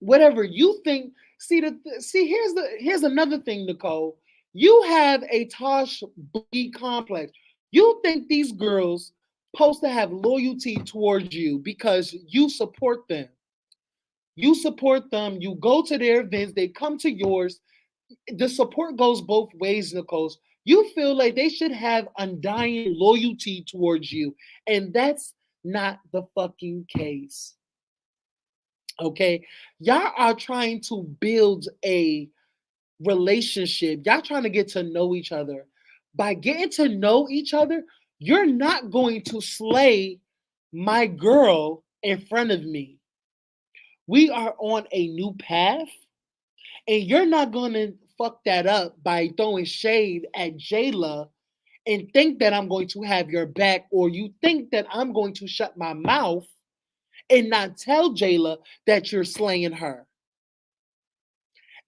whatever you think. Here's another thing, Nicole. You have a Tosh Boogie complex. You think these girls supposed to have loyalty towards you because you support them. You support them. You go to their events. They come to yours. The support goes both ways, Nicole. You feel like they should have undying loyalty towards you, and that's not the fucking case. Okay, y'all are trying to build a relationship. Y'all trying to get to know each other. By getting to know each other, you're not going to slay my girl in front of me. We are on a new path, and you're not going to fuck that up by throwing shade at Jayla and think that I'm going to have your back, or you think that I'm going to shut my mouth and not tell Jayla that you're slaying her.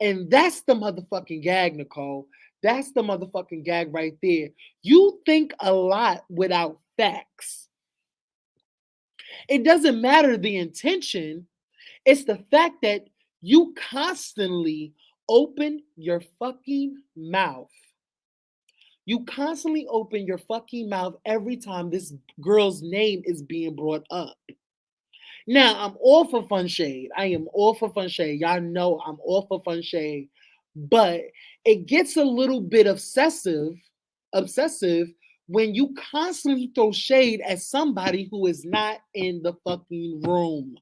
And that's the motherfucking gag, Nicole. That's the motherfucking gag right there. You think a lot without facts. It doesn't matter the intention, it's the fact that you constantly open your fucking mouth. You constantly open your fucking mouth every time this girl's name is being brought up. Now, I'm all for fun shade. I am all for fun shade. Y'all know I'm all for fun shade. But it gets a little bit obsessive when you constantly throw shade at somebody who is not in the fucking room,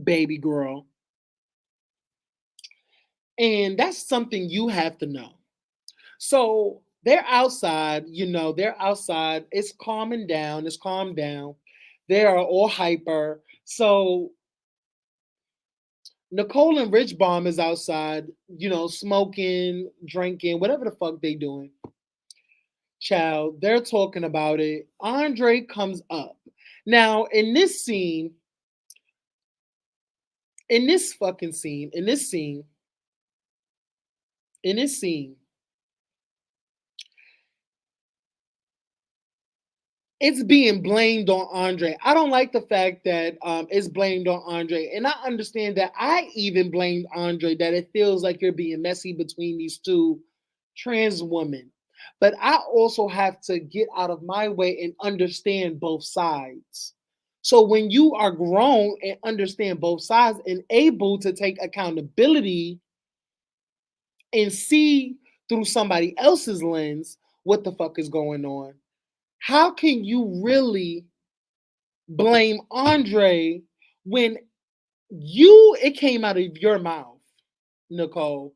baby girl. And that's something you have to know. So they're outside, they're outside. It's calming down. It's calmed down. They are all hyper. So Nicole and Rich Bomb is outside, smoking, drinking, whatever the fuck they doing. Child, they're talking about it. Andre comes up. Now, in this scene, in this fucking scene, in this scene, in this scene, it's being blamed on Andre. I don't like the fact that it's blamed on Andre. And I understand that I even blamed Andre, that it feels like you're being messy between these two trans women. But I also have to get out of my way and understand both sides. So when you are grown and understand both sides and able to take accountability and see through somebody else's lens what the fuck is going on, how can you really blame Andre when it came out of your mouth, Nicole?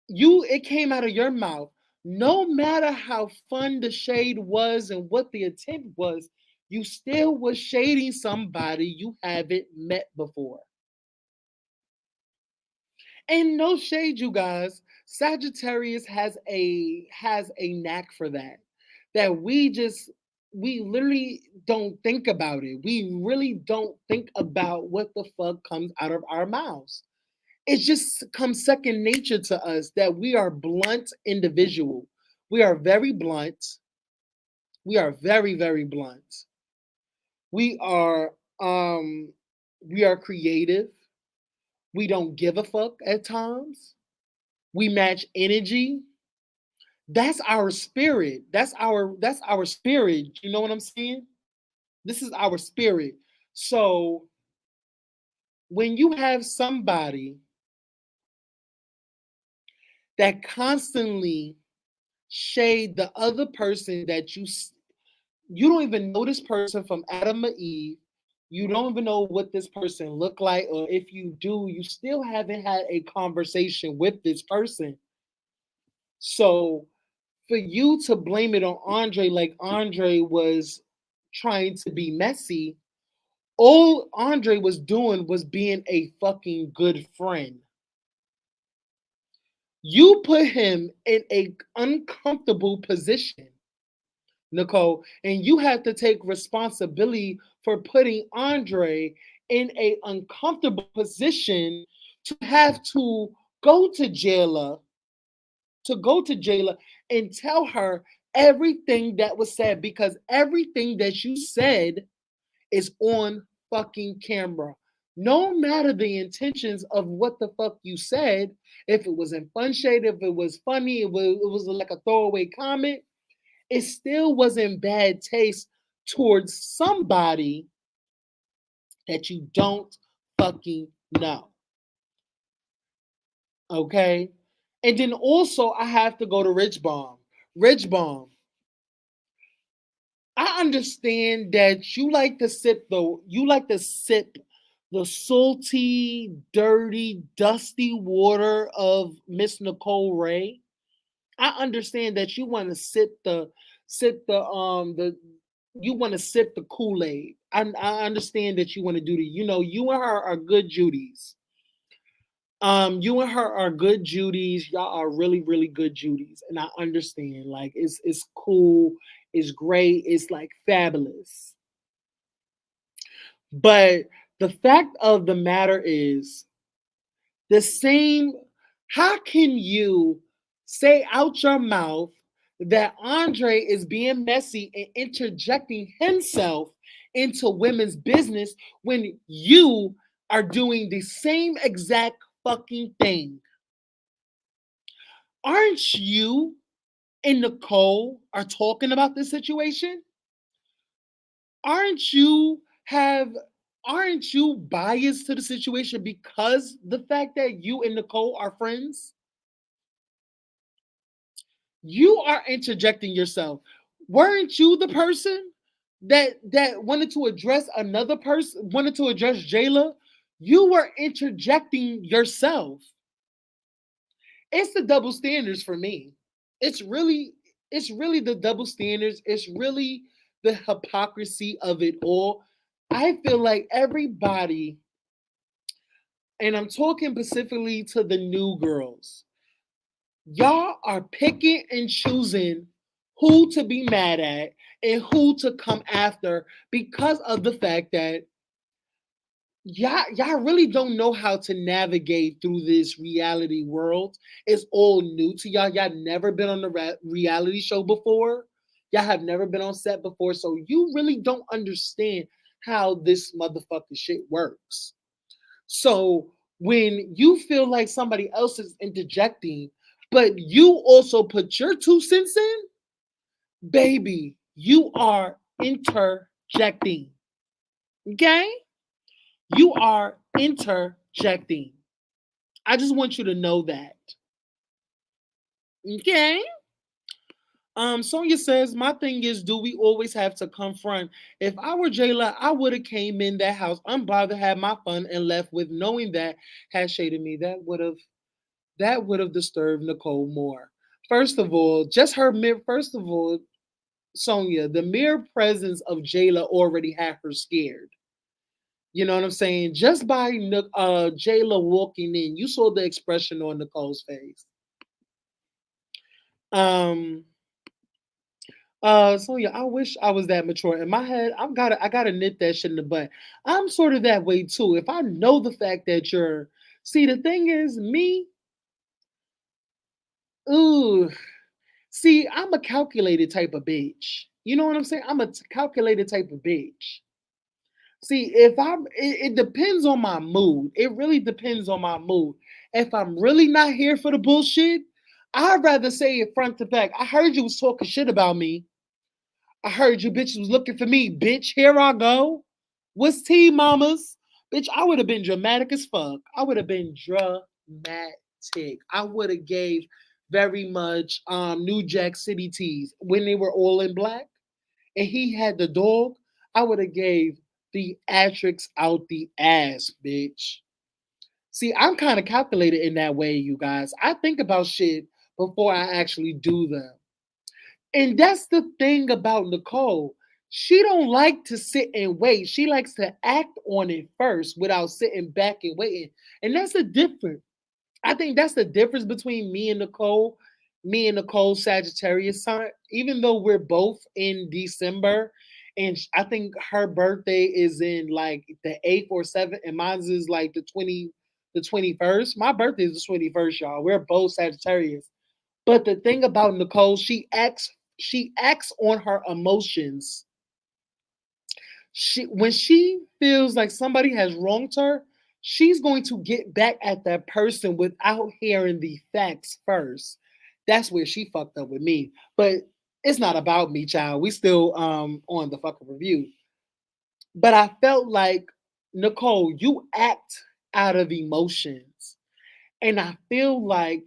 It came out of your mouth. No matter how fun the shade was and what the intent was, you still was shading somebody you haven't met before. And no shade, you guys. Sagittarius has a knack for that. That we literally don't think about it. We really don't think about what the fuck comes out of our mouths. It just comes second nature to us that we are blunt individual. We are very blunt. We are very, very blunt. We are we are creative. We don't give a fuck at times. We match energy. That's our spirit. That's our spirit. You know what I'm saying? This is our spirit. So when you have somebody that constantly shade the other person that you don't even know this person from Adam or Eve. You don't even know what this person look like, or if you do, you still haven't had a conversation with this person. So for you to blame it on Andre, like Andre was trying to be messy, all Andre was doing was being a fucking good friend. You put him in a uncomfortable position, Nicole, and you have to take responsibility for putting Andre in a uncomfortable position to have go to jailer, go to jailer and tell her everything that was said because everything that you said is on fucking camera. No matter the intentions of what the fuck you said, if it was in fun shade, if it was funny, it was like a throwaway comment, it still was in bad taste towards somebody that you don't fucking know. Okay? And then also I have to go to Rich Bomb. Rich Bomb, I understand that you like to sip the salty, dirty, dusty water of Miss Nicole Ray. I understand that you want to sip the Kool-Aid. I understand that you want to do the, you and her are good Judies. You and her are good Judies. Y'all are really, really good Judies. And I understand. Like it's cool, it's great, it's like fabulous. But the fact of the matter is the same. How can you say out your mouth that Andre is being messy and interjecting himself into women's business when you are doing the same exact fucking thing? Aren't you and Nicole are talking about this situation? Aren't you have aren't you biased to the situation because the fact that you and Nicole are friends? You are interjecting yourself. Weren't you the person that wanted to address another person, wanted to address Jayla? You were interjecting yourself. It's the double standards for me. It's really, it's really the double standards. It's really the hypocrisy of it all. I feel like everybody, and I'm talking specifically to the new girls, y'all are picking and choosing who to be mad at and who to come after because of the fact that y'all really don't know how to navigate through this reality world. It's all new to y'all. Y'all never been on the reality show before. Y'all have never been on set before, so you really don't understand how this motherfucking shit works. So when you feel like somebody else is interjecting, but you also put your 2 cents in, baby, you are interjecting. Okay? You are interjecting. I just want you to know that. Okay? Sonia says, my thing is, do we always have to confront? If I were Jayla, I would have came in that house unbothered, had my fun, and left with knowing that had shaded me. That would have disturbed Nicole more. First of all, just her first of all, Sonia, the mere presence of Jayla already had her scared. You know what I'm saying? Just by Jayla walking in, you saw the expression on Nicole's face. Um, so yeah, I wish I was that mature. In my head, I gotta nip that shit in the butt. I'm sort of that way too. If I know the fact that you're see, the thing is, me, ooh, see, I'm a calculated type of bitch. You know what I'm saying? I'm a calculated type of bitch. See, if it depends on my mood. It really depends on my mood. If I'm really not here for the bullshit, I'd rather say it front to back. I heard you was talking shit about me. I heard you bitches was looking for me, bitch. Here I go. What's tea, mamas? Bitch, I would have been dramatic as fuck. I would have been dramatic. I would have gave very much New Jack City teas when they were all in black and he had the dog. I would have gave theatrics out the ass, bitch. See, I'm kind of calculated in that way, you guys. I think about shit before I actually do them. And that's the thing about Nicole. She don't like to sit and wait. She likes to act on it first without sitting back and waiting. And that's the difference. I think that's the difference between me and Nicole. Me and Nicole Sagittarius sign. Even though we're both in December, and I think her birthday is in like the 8th or 7th, and mine's is like the 21st. My birthday is the 21st, y'all. We're both Sagittarius. But the thing about Nicole, she acts on her emotions. She when she feels like somebody has wronged her, she's going to get back at that person without hearing the facts first. That's where she fucked up with me. But it's not about me, child. We still on the fucking review. But I felt like Nicole, you act out of emotions. And I feel like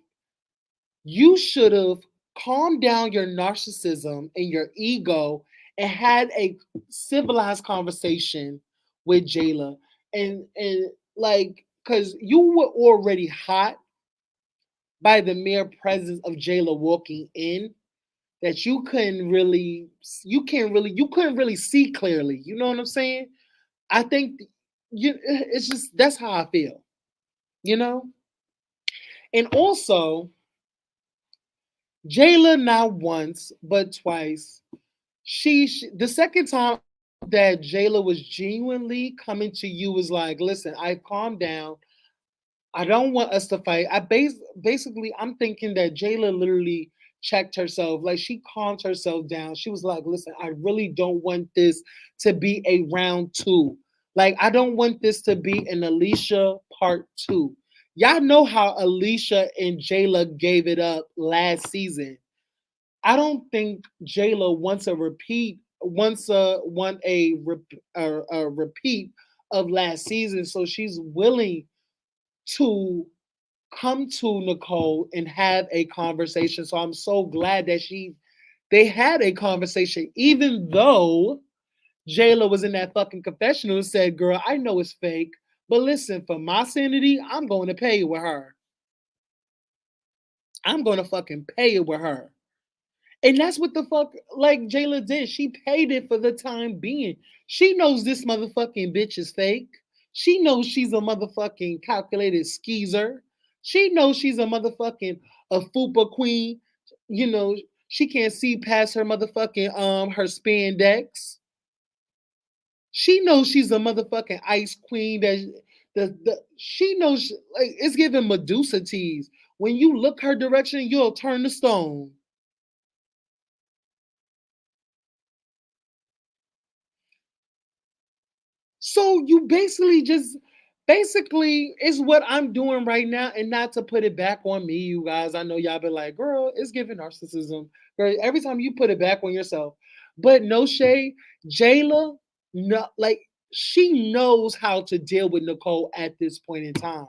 you should have calmed down your narcissism and your ego and had a civilized conversation with Jayla. And like, because you were already hot by the mere presence of Jayla walking in, that you couldn't really see clearly. You know what I'm saying? I think it's just that's how I feel, you know? And also, Jayla not once but twice. The second time that Jayla was genuinely coming to you was like, listen, I've calmed down. I don't want us to fight. Basically I'm thinking that Jayla literally checked herself, like she calmed herself down. She was like, listen, I really don't want this to be a round two. Like I don't want this to be an Alicia part two. Y'all know how Alicia and Jayla gave it up last season. I don't think Jayla wants a repeat, a repeat of last season. So she's willing to come to Nicole and have a conversation. So I'm so glad that they had a conversation, even though Jayla was in that fucking confessional and said, "Girl, I know it's fake, but listen, for my sanity, I'm going to pay it with her. I'm going to fucking pay it with her." And that's what the fuck like Jayla did. She paid it for the time being. She knows this motherfucking bitch is fake. She knows she's a motherfucking calculated skeezer. She knows she's a motherfucking a fupa queen. You know, she can't see past her motherfucking her spandex. She knows she's a motherfucking ice queen that she knows like it's giving Medusa tease. When you look her direction, you'll turn to stone. So you basically is what I'm doing right now, and not to put it back on me, you guys. I know y'all been like, girl, it's giving narcissism. Girl, every time you put it back on yourself. But no shade, Jayla, no, like she knows how to deal with Nicole at this point in time.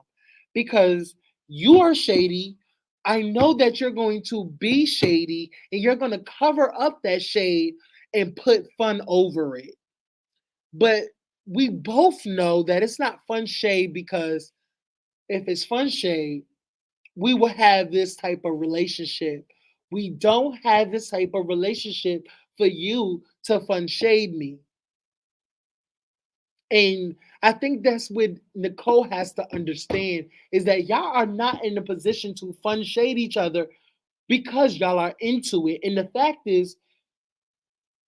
Because you are shady. I know that you're going to be shady and you're going to cover up that shade and put fun over it. But we both know that it's not fun shade because if it's fun shade, we will have this type of relationship We don't have this type of relationship for you to fun shade me. And I think that's what Nicole has to understand is that y'all are not in a position to fun shade each other because y'all are into it. And the fact is,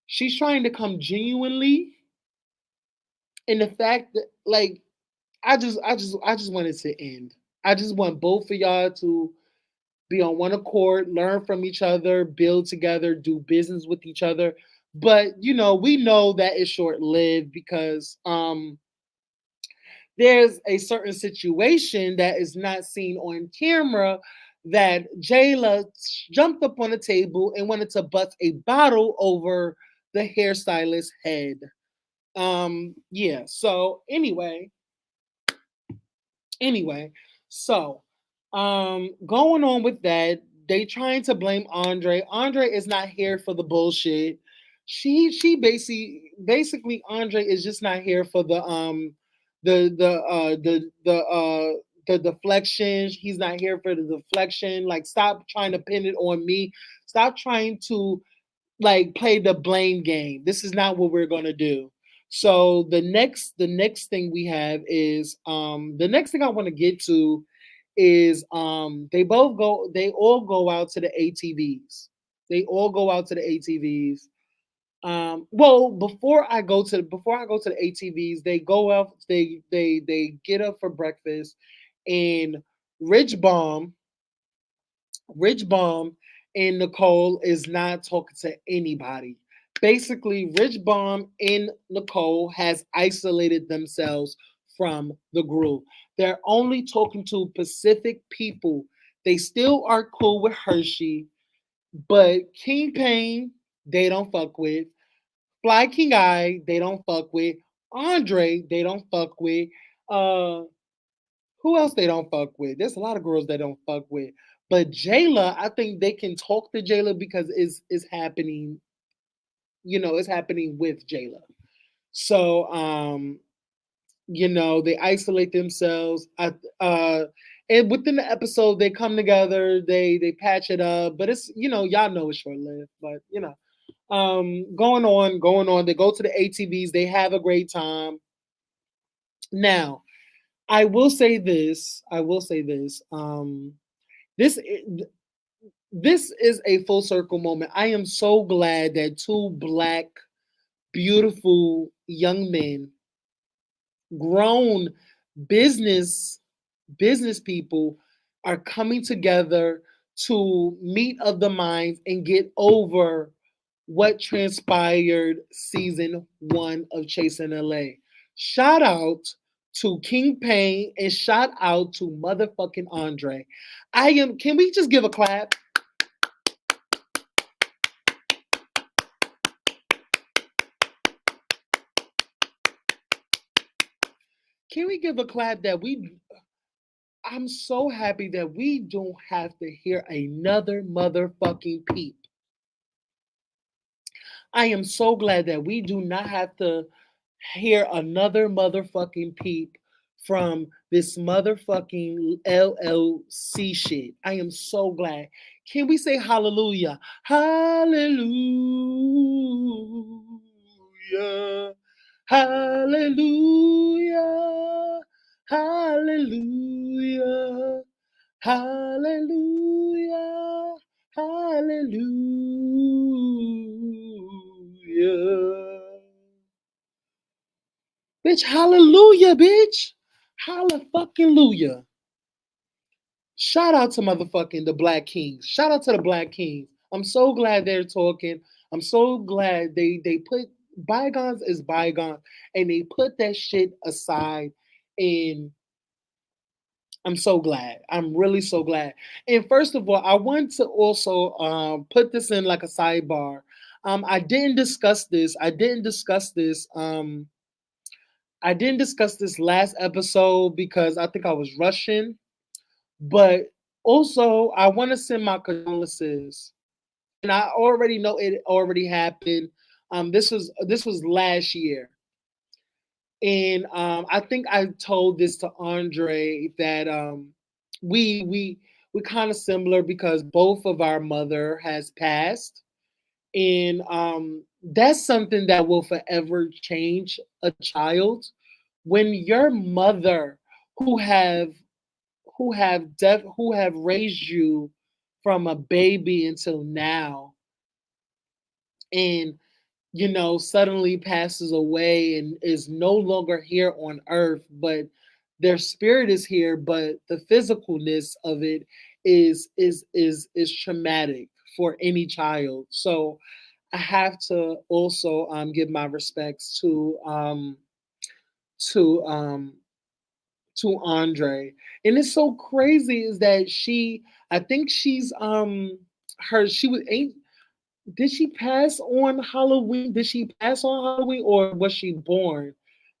she's trying to come genuinely. And the fact that, like, I just want it to end. I just want both of y'all to be on one accord, learn from each other, build together, do business with each other. But we know that it's short lived because there's a certain situation that is not seen on camera that Jayla jumped up on the table and wanted to bust a bottle over the hairstylist's head. Yeah, so anyway, so going on with that, they trying to blame Andre. Andre is not here for the bullshit. She basically Andre is just not here for the deflection. He's not here for the deflection. Like, stop trying to pin it on me. Stop trying to like play the blame game. This is not what we're gonna do. So the next thing we have is the next thing I want to get to is they all go out to the ATVs. They all go out to the ATVs. Well, before I go to the ATVs, they go out, they get up for breakfast, and Rich Bomb Rich Bomb and Nicole is not talking to anybody. Basically, Rich Bomb and Nicole has isolated themselves from the group. They're only talking to Pacific people. They still are cool with Hershey, but King Payne, they don't fuck with. Fly King Eye, they don't fuck with. Andre, they don't fuck with. Uh who else they don't fuck with? There's a lot of girls they don't fuck with. But Jayla, I think they can talk to Jayla because it's happening, it's happening with Jayla. So they isolate themselves. And within the episode they come together, they patch it up, but it's y'all know it's short lived, but going on, they go to the ATVs, they have a great time. Now, I will say this. This this is a full circle moment. I am so glad that two black, beautiful young men, grown business business people, are coming together to meet of the minds and get over what transpired season 1 of Chasing LA. Shout out to King Payne and shout out to motherfucking Andre. Can we just give a clap? Can we give a clap that I'm so happy that we don't have to hear another motherfucking peep. I am so glad that we do not have to hear another motherfucking peep from this motherfucking LLC shit. I am so glad. Can we say hallelujah? Hallelujah. Hallelujah. Hallelujah. Hallelujah. Hallelujah. Bitch, hallelujah, bitch. Hallelujah fucking lujah. Shout out to motherfucking the Black Kings. Shout out to the Black Kings. I'm so glad they're talking. I'm so glad they put bygones is bygones and they put that shit aside. And I'm so glad. I'm really so glad. And first of all, I want to also put this in like a sidebar. I didn't discuss this. I didn't discuss this last episode because I think I was rushing. But also, I want to send my condolences, and I already know it already happened. This was last year, and I think I told this to Andre that we we're kind of similar because both of our mother has passed, and that's something that will forever change a child. When your mother, who have who have raised you from a baby until now, and suddenly passes away and is no longer here on earth, but their spirit is here, but the physicalness of it is traumatic for any child. So I have to also give my respects to to Andre. And it's so crazy is that I think she's her she was ain't did she pass on Halloween? Did she pass on Halloween or was she born?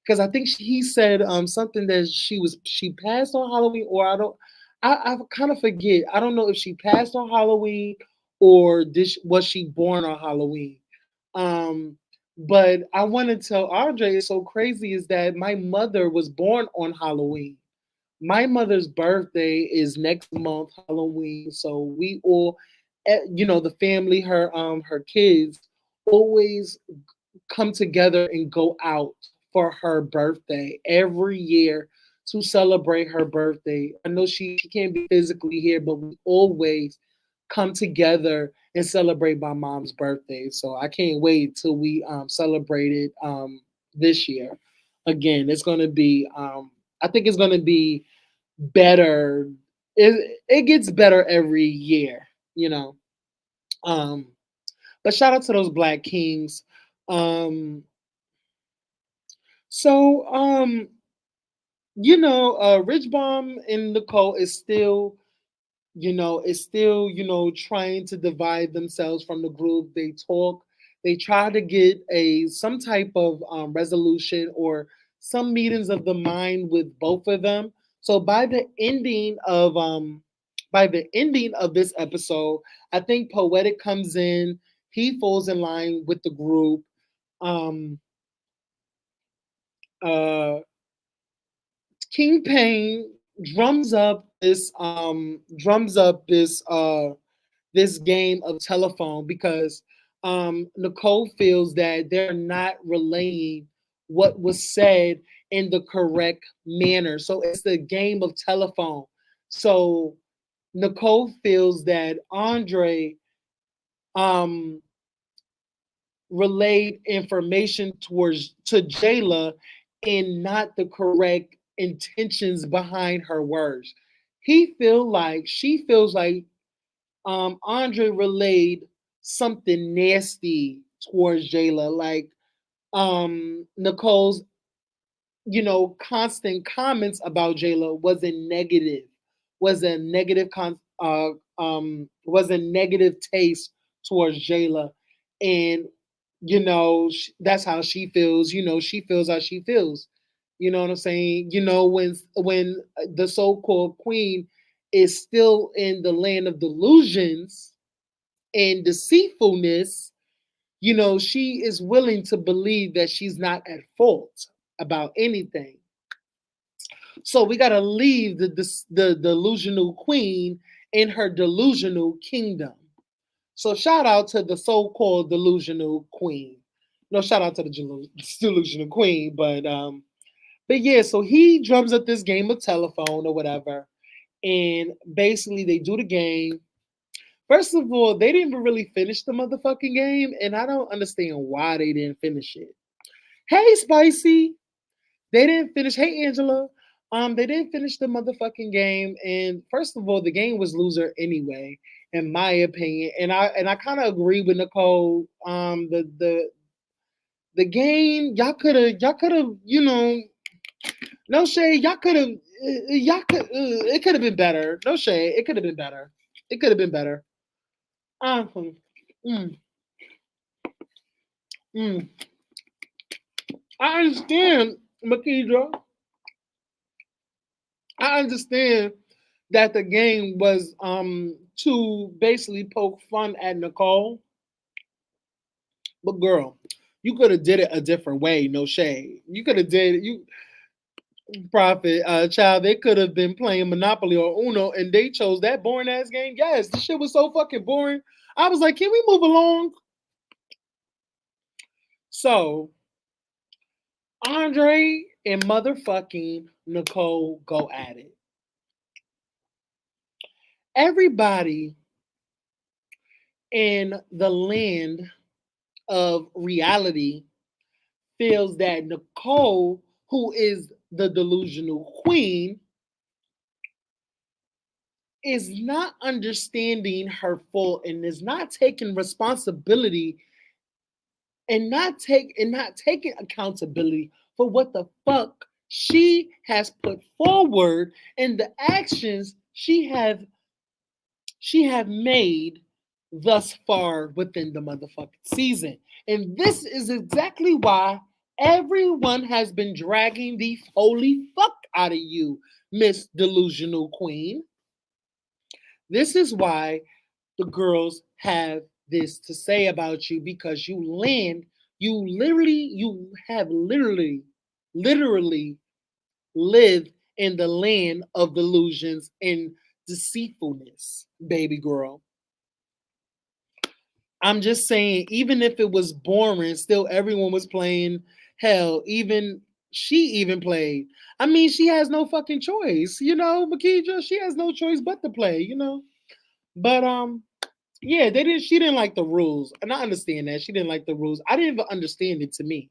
Because I think he said something that she passed on Halloween, or I kind of forget. I don't know if she passed on Halloween or was she born on Halloween. Um, but I want to tell Andre, it's so crazy is that my mother was born on Halloween. My mother's birthday is next month, Halloween. So we all, the family, her kids, always come together and go out for her birthday every year to celebrate her birthday. I know she can't be physically here, but we always come together and celebrate my mom's birthday. So I can't wait till we celebrate it this year. Again, it's gonna be I think it's gonna be better. It gets better every year, you know. Um, but shout out to those Black Kings. Um, so Rich Bomb and Nicole is still, trying to divide themselves from the group. They talk, they try to get a some type of resolution or some meetings of the mind with both of them. So by the ending of this episode, I think Poetic comes in, he falls in line with the group. Um uh King Payne drums up this game of telephone because Nicole feels that they're not relaying what was said in the correct manner. So it's the game of telephone. So Nicole feels that Andre um, relayed information to Jayla and not the correct intentions behind her words. She feels like Andre relayed something nasty towards Jayla, like Nicole's, constant comments about Jayla was a negative was a negative taste towards Jayla, and that's how she feels. She feels how she feels. You know what I'm saying? When the so-called queen is still in the land of delusions and deceitfulness, she is willing to believe that she's not at fault about anything. So we got to leave the delusional queen in her delusional kingdom. So shout out to the so-called delusional queen. No, shout out to the delusional queen, but yeah. So he drums up this game of telephone or whatever, and basically they do the game. First of all, they didn't even really finish the motherfucking game, and I don't understand why they didn't finish it. Hey, Spicy, they didn't finish. Hey, Angela, they didn't finish the motherfucking game. And first of all, the game was loser anyway, in my opinion. And I kind of agree with Nicole. The game y'all could have no shade, y'all could it could have been better. No shade, it could have been better. It could have been better. Um, mm, mm. I understand, Makidra. I understand that the game was to basically poke fun at Nicole, but girl, you could have did it a different way. No shade. You could have did it. Profit, child, they could have been playing Monopoly or Uno and they chose that boring ass game. Yes, the shit was so fucking boring. I was like, can we move along? So, Andre and motherfucking Nicole go at it. Everybody in the land of reality feels that Nicole, who is the delusional queen, is not understanding her full and is not taking responsibility and not taking accountability for what the fuck she has put forward and the actions she have made thus far within the motherfucking season. And this is exactly why everyone has been dragging the holy fuck out of you, Miss Delusional Queen. This is why the girls have this to say about you because you have literally lived in the land of delusions and deceitfulness, baby girl. I'm just saying, even if it was boring, still everyone was playing. Hell, even she even played. I mean, she has no fucking choice, Makija. She has no choice but to play. But yeah, they didn't. She didn't like the rules, and I understand that she didn't like the rules. I didn't even understand it. To me,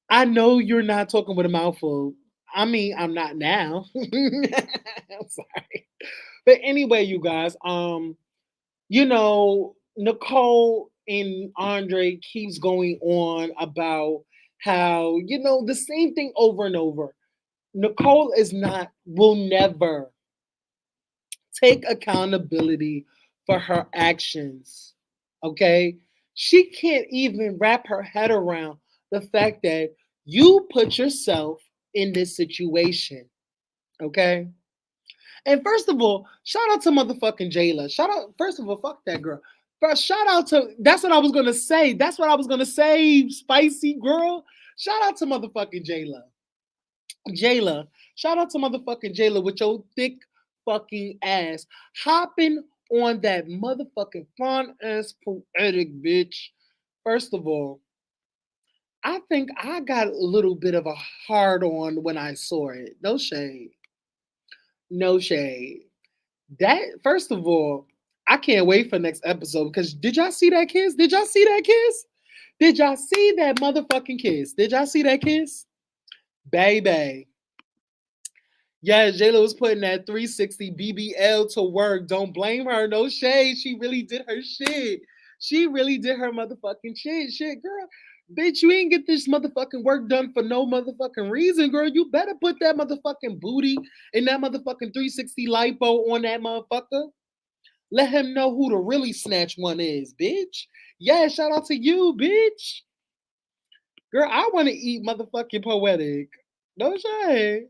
I know you're not talking with a mouthful. I mean, I'm not now. I'm sorry, but anyway, you guys. Nicole and Andre keeps going on about how the same thing over and over. Nicole will never take accountability for her actions. Okay? She can't even wrap her head around the fact that you put yourself in this situation. Okay? And first of all, shout out to motherfucking Jayla. Shout out, first of all, fuck that girl. First, shout out to, that's what I was gonna say. That's what I was gonna say, spicy girl. Shout out to motherfucking Jayla. Jayla, shout out to motherfucking Jayla with your thick fucking ass hopping on that motherfucking fun ass poetic bitch. First of all, I think I got a little bit of a hard on when I saw it. No shade. No shade. That first of all, I can't wait for next episode because did y'all see that kiss? Did y'all see that kiss? Did y'all see that motherfucking kiss? Did y'all see that kiss? Baby. Yeah, Jayla was putting that 360 BBL to work. Don't blame her. No shade. She really did her shit. She really did her motherfucking shit. Shit, girl. Bitch, you ain't get this motherfucking work done for no motherfucking reason, girl. You better put that motherfucking booty and that motherfucking 360 lipo on that motherfucker. Let him know who the really snatch one is, bitch. Yeah, shout out to you, bitch. Girl, I want to eat motherfucking poetic. No shade.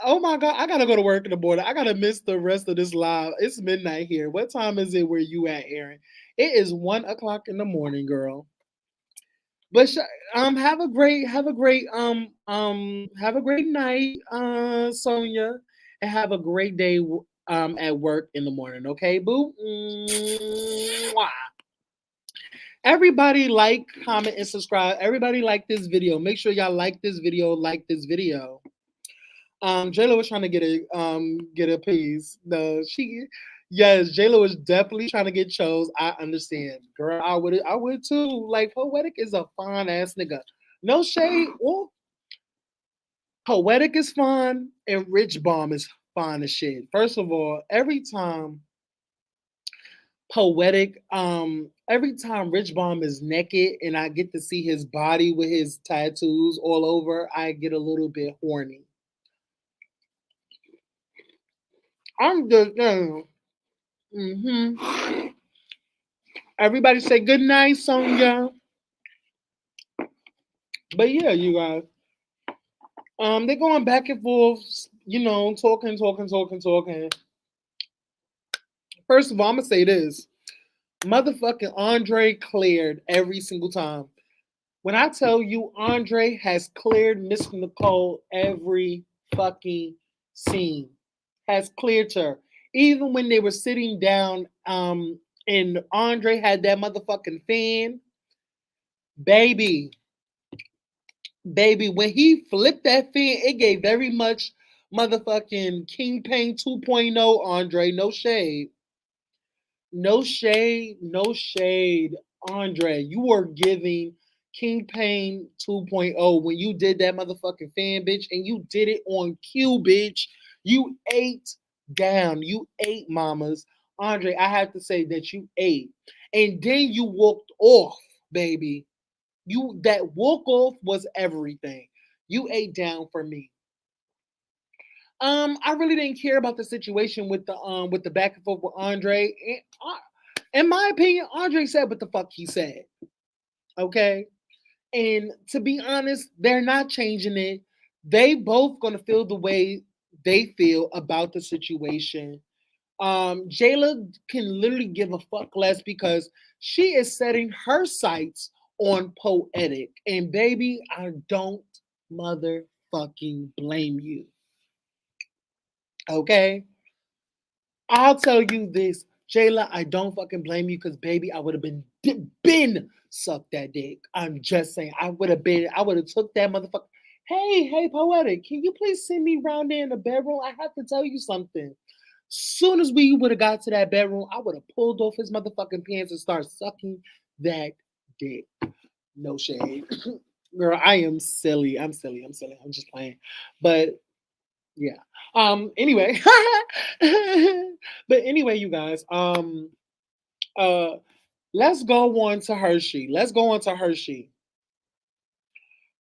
Oh my god, I gotta go to work in the morning. I gotta miss the rest of this live. It's midnight here. What time is it where you at, Aaron? It is 1 o'clock in the morning, girl. But have a great night, Sonia, and have a great day at work in the morning. Okay, boo. Mwah. Everybody like, comment, and subscribe. Everybody like this video. Make sure y'all like this video. Like this video. Jayla was trying to get a piece. No, yes, Jayla was definitely trying to get chose. I understand, girl. I would too. Like poetic is a fine ass nigga. No shade. Well, poetic is fun, and Rich Bomb is fine as shit. First of all, every time Rich Bomb is naked and I get to see his body with his tattoos all over, I get a little bit horny. I'm just saying. Everybody say good night, Sonia. But yeah, you guys. They're going back and forth, talking. First of all, I'm gonna say this. Motherfucking Andre cleared every single time. When I tell you Andre has cleared Miss Nicole every fucking scene, has cleared her. Even when they were sitting down, and Andre had that motherfucking fan, baby, baby, when he flipped that fan, it gave very much motherfucking King Pain 2.0 Andre, no shade. No shade, no shade, Andre. You were giving King Pain 2.0 when you did that motherfucking fan, bitch, and you did it on cue, bitch. You ate down. You ate, mamas. Andre, I have to say that you ate. And then you walked off, baby. You that walk off was everything. You ate down for me. I really didn't care about the situation with the back and forth with Andre. In my opinion, Andre said what the fuck he said. Okay. And to be honest, they're not changing it. They both gonna feel the way they feel about the situation. Jayla can literally give a fuck less because she is setting her sights on poetic. And baby, I don't motherfucking blame you. Okay? I'll tell you this, Jayla, I don't fucking blame you because, baby, I would have been sucked that dick. I'm just saying, I would have took that motherfucker. Hey, poetic, can you please send me round there in the bedroom? I have to tell you something. Soon as we would have got to that bedroom, I would have pulled off his motherfucking pants and start sucking that dick. No shade. Girl, I am silly. I'm silly. I'm just playing. But yeah. Anyway. But anyway, you guys, uh let's go on to Hershey. Let's go on to Hershey.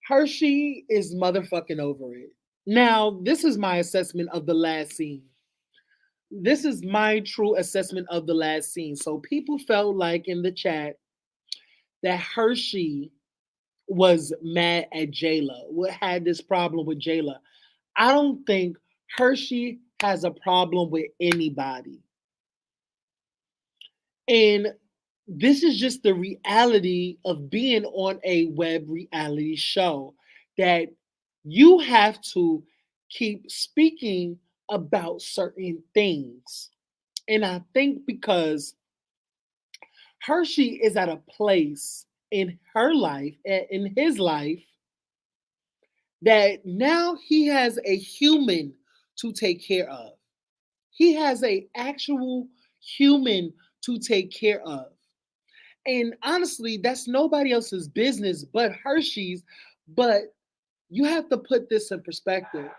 Hershey is motherfucking over it. Now, this is my assessment of the last scene. This is my true assessment of the last scene. So people felt like in the chat that Hershey was mad at Jayla, had this problem with Jayla. I don't think Hershey has a problem with anybody. And this is just the reality of being on a web reality show that you have to keep speaking about certain things. And I think because Hershey is at a place in her life, in his life, that now he has a human to take care of. He has a actual human to take care of. And honestly, that's nobody else's business but Hershey's. But you have to put this in perspective.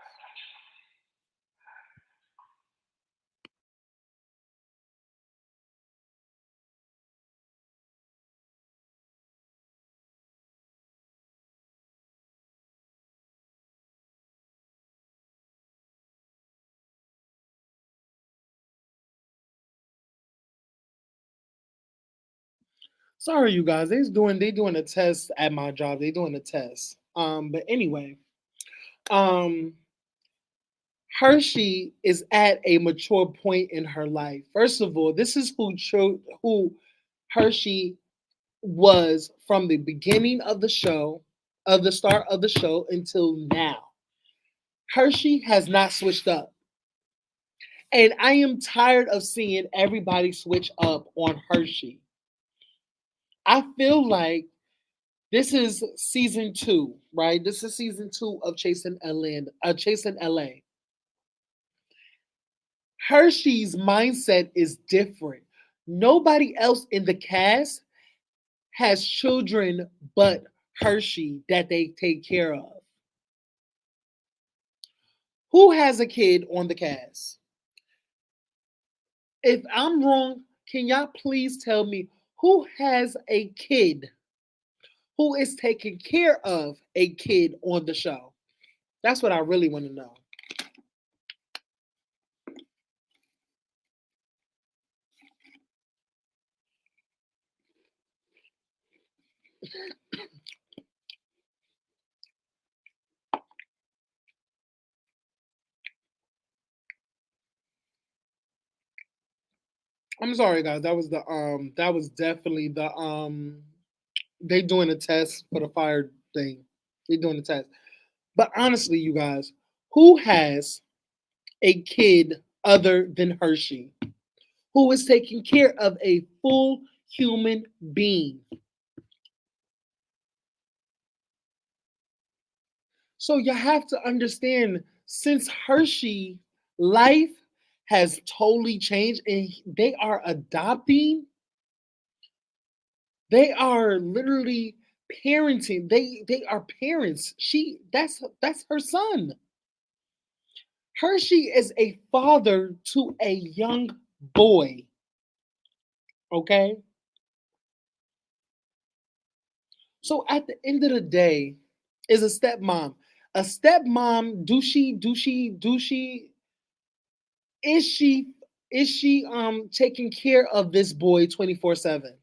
Sorry, you guys. They doing a test at my job. They doing a test. But anyway, um, Hershey is at a mature point in her life. First of all, this is who Hershey was from the beginning of the show, of the start of the show until now. Hershey has not switched up. And I am tired of seeing everybody switch up on Hershey. I feel like this is season two, right? This is season two of Chasing LA. Hershey's mindset is different. Nobody else in the cast has children but Hershey that they take care of. Who has a kid on the cast? If I'm wrong, can y'all please tell me who has a kid who is taking care of a kid on the show? That's what I really want to know. I'm sorry, guys. That was definitely the They doing a test for the fire thing. They doing a test. But honestly, you guys, who has a kid other than Hershey? Who is taking care of a full human being? So you have to understand, since Hershey life has totally changed and they are adopting, they are literally parenting. They are parents. That's her son. Hershey is a father to a young boy. Okay? So at the end of the day, is a stepmom. A stepmom, is she is she taking care of this boy 24/7?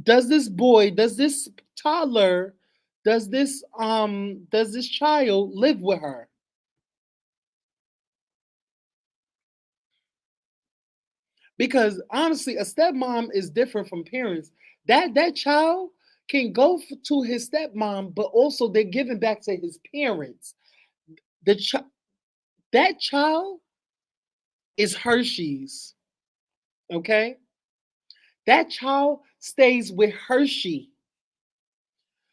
Does this toddler, does this child live with her? Because honestly, a stepmom is different from parents. That child can go to his stepmom, but also they're giving back to his parents. The that child is Hershey's. Okay, that child stays with Hershey.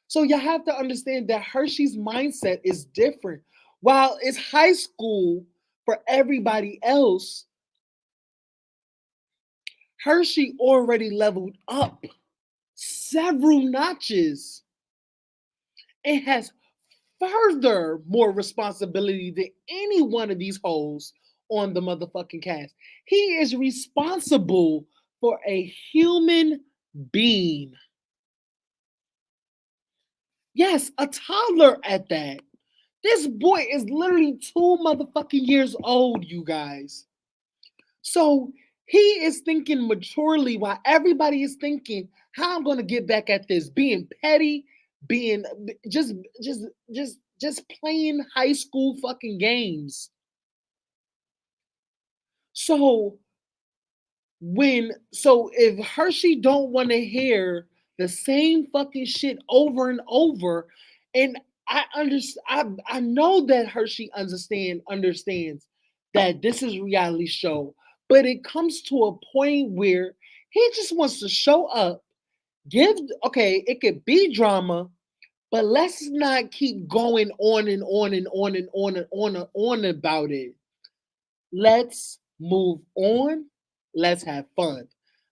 So you have to understand that Hershey's mindset is different. While it's high school for everybody else, Hershey already leveled up several notches. It has further more responsibility than any one of these hoes on the motherfucking cast. He is responsible for a human being. Yes, a toddler at that. This boy is literally 2 motherfucking years old, you guys. So he is thinking maturely while everybody is thinking how I'm gonna get back at this, being petty, being just just playing high school fucking games. So if Hershey don't want to hear the same fucking shit over and over, and I understand, I know that Hershey understands that this is a reality show, but it comes to a point where he just wants to show up, give okay, it could be drama, but let's not keep going on and on and on and on and on and on about it. Let's move on. Let's have fun.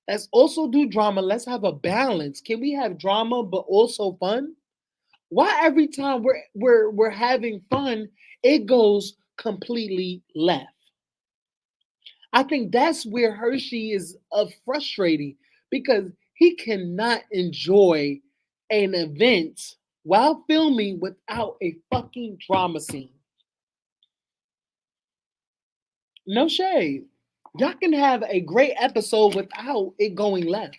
Let's also do drama. Let's have a balance. Can we have drama but also fun? Why every time we're having fun, it goes completely left? I think that's where Hershey is frustrating because he cannot enjoy an event while filming without a fucking drama scene. No shade. Y'all can have a great episode without it going left.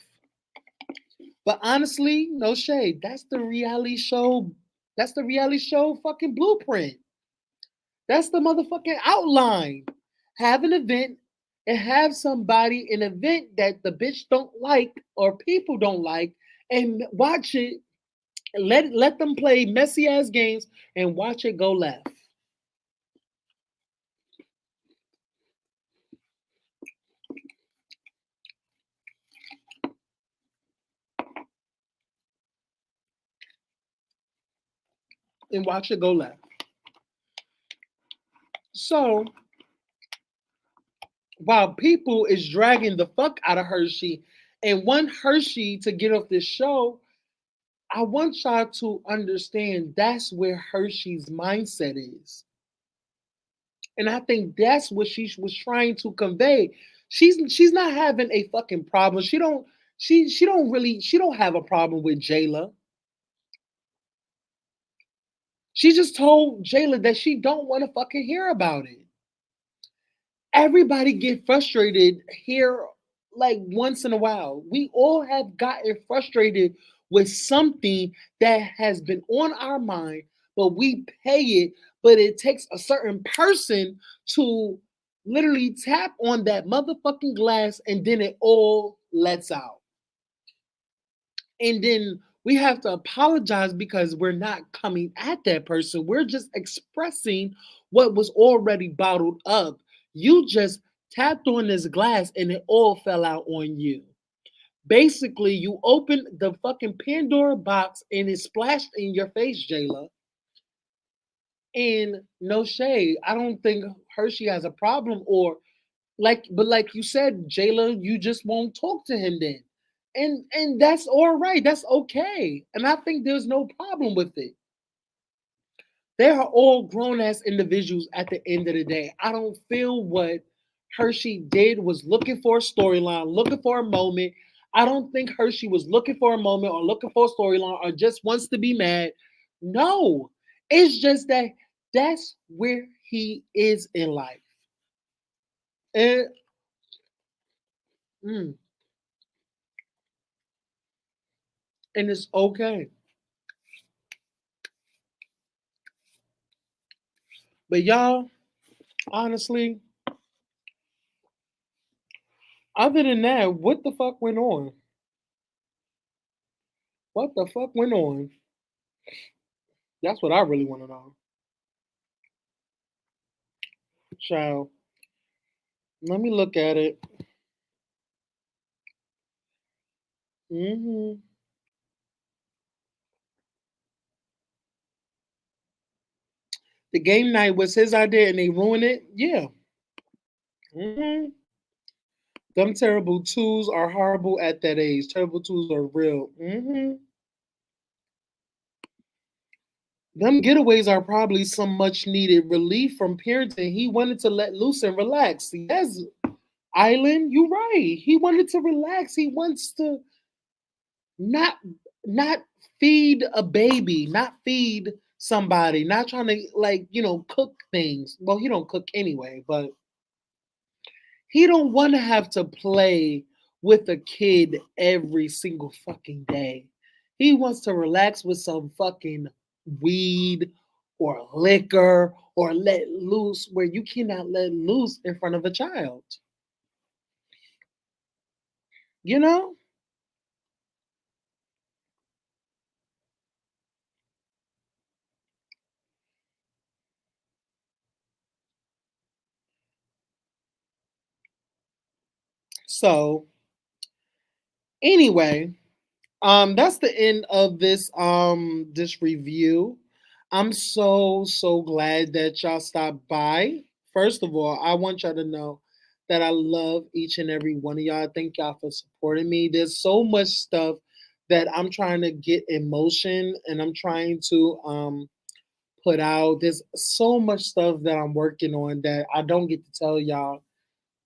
But honestly, no shade. That's the reality show. That's the reality show fucking blueprint. That's the motherfucking outline. Have an event and have somebody an event that the bitch don't like or people don't like and watch it. Let them play messy ass games and watch it go left. And watch it go left. So while people is dragging the fuck out of Hershey and want Hershey to get off this show, I want y'all to understand that's where Hershey's mindset is. And I think that's what she was trying to convey. She's not having a fucking problem. She don't have a problem with Jayla. She just told Jayla that she don't want to fucking hear about it. Everybody get frustrated here like once in a while. We all have gotten frustrated with something that has been on our mind, but we pay it, but it takes a certain person to literally tap on that motherfucking glass and then it all lets out. And then we have to apologize because we're not coming at that person. We're just expressing what was already bottled up. You just tapped on this glass and it all fell out on you. Basically, you opened the fucking Pandora box and it splashed in your face, Jayla. And no shade. I don't think Hershey has a problem, or like you said, Jayla, you just won't talk to him then. And that's all right. That's okay. And I think there's no problem with it. They are all grown ass individuals at the end of the day. I don't feel what Hershey did was looking for a storyline, looking for a moment. I don't think Hershey was looking for a moment or looking for a storyline or just wants to be mad. No, it's just that that's where he is in life. And, mm, and it's okay. But y'all, honestly, other than that, what the fuck went on? What the fuck went on? That's what I really want to know. Child, let me look at it. Hmm. The game night was his idea and they ruined it? Yeah. Hmm. Them terrible twos are horrible at that age. Terrible twos are real. Them getaways are probably some much needed relief from parenting. He wanted to let loose and relax. Yes, Island, you right. He wanted to relax. He wants to not not feed a baby, not feed somebody, not trying to cook things. Well, he don't cook anyway, but he don't want to have to play with a kid every single fucking day. He wants to relax with some fucking weed or liquor or let loose where you cannot let loose in front of a child. You know? So anyway, that's the end of this review. I'm so glad that y'all stopped by. First of all, I want y'all to know that I love each and every one of y'all. Thank y'all for supporting me. There's so much stuff that I'm trying to get in motion and I'm trying to put out. There's so much stuff that I'm working on that I don't get to tell y'all,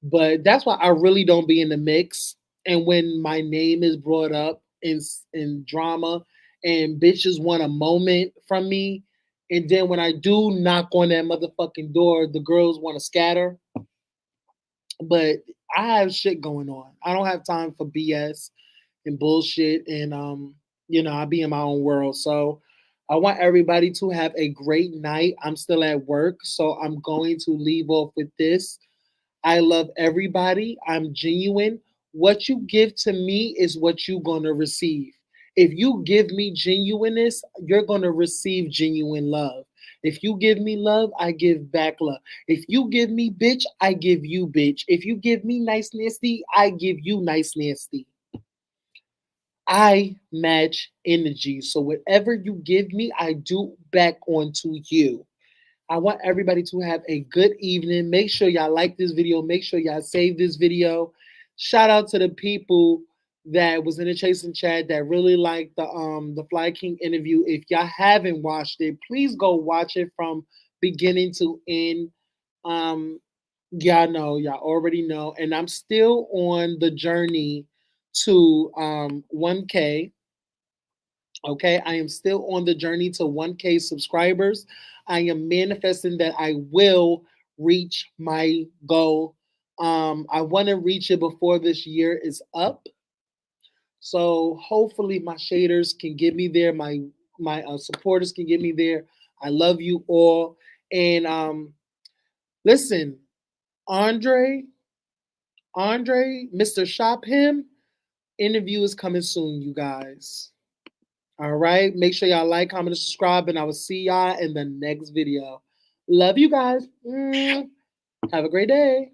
but that's why I really don't be in the mix. And when my name is brought up in drama and bitches want a moment from me, and then when I do knock on that motherfucking door, the girls want to scatter. But I have shit going on. I don't have time for BS and bullshit, and I be in my own world. So I want everybody to have a great night. I'm still at work, so I'm going to leave off with this. I love everybody. I'm genuine. What you give to me is what you're going to receive. If you give me genuineness, you're going to receive genuine love. If you give me love, I give back love. If you give me bitch, I give you bitch. If you give me nice nasty, I give you nice nasty. I match energy. So whatever you give me, I do back onto you. I want everybody to have a good evening. Make sure y'all like this video. Make sure y'all save this video. Shout out to the people that was in the chasing chat that really liked the Fly King interview. If y'all haven't watched it, please go watch it from beginning to end. Um, y'all know, y'all already know, and I'm still on the journey to 1K. Okay, I am still on the journey to 1K subscribers. I am manifesting that I will reach my goal. I want to reach it before this year is up. So hopefully my shaders can get me there. My supporters can get me there. I love you all. And listen, Andre, Mr. Shop Him, interview is coming soon, you guys. All right. Make sure y'all like, comment, and subscribe, and I will see y'all in the next video. Love you guys. Have a great day.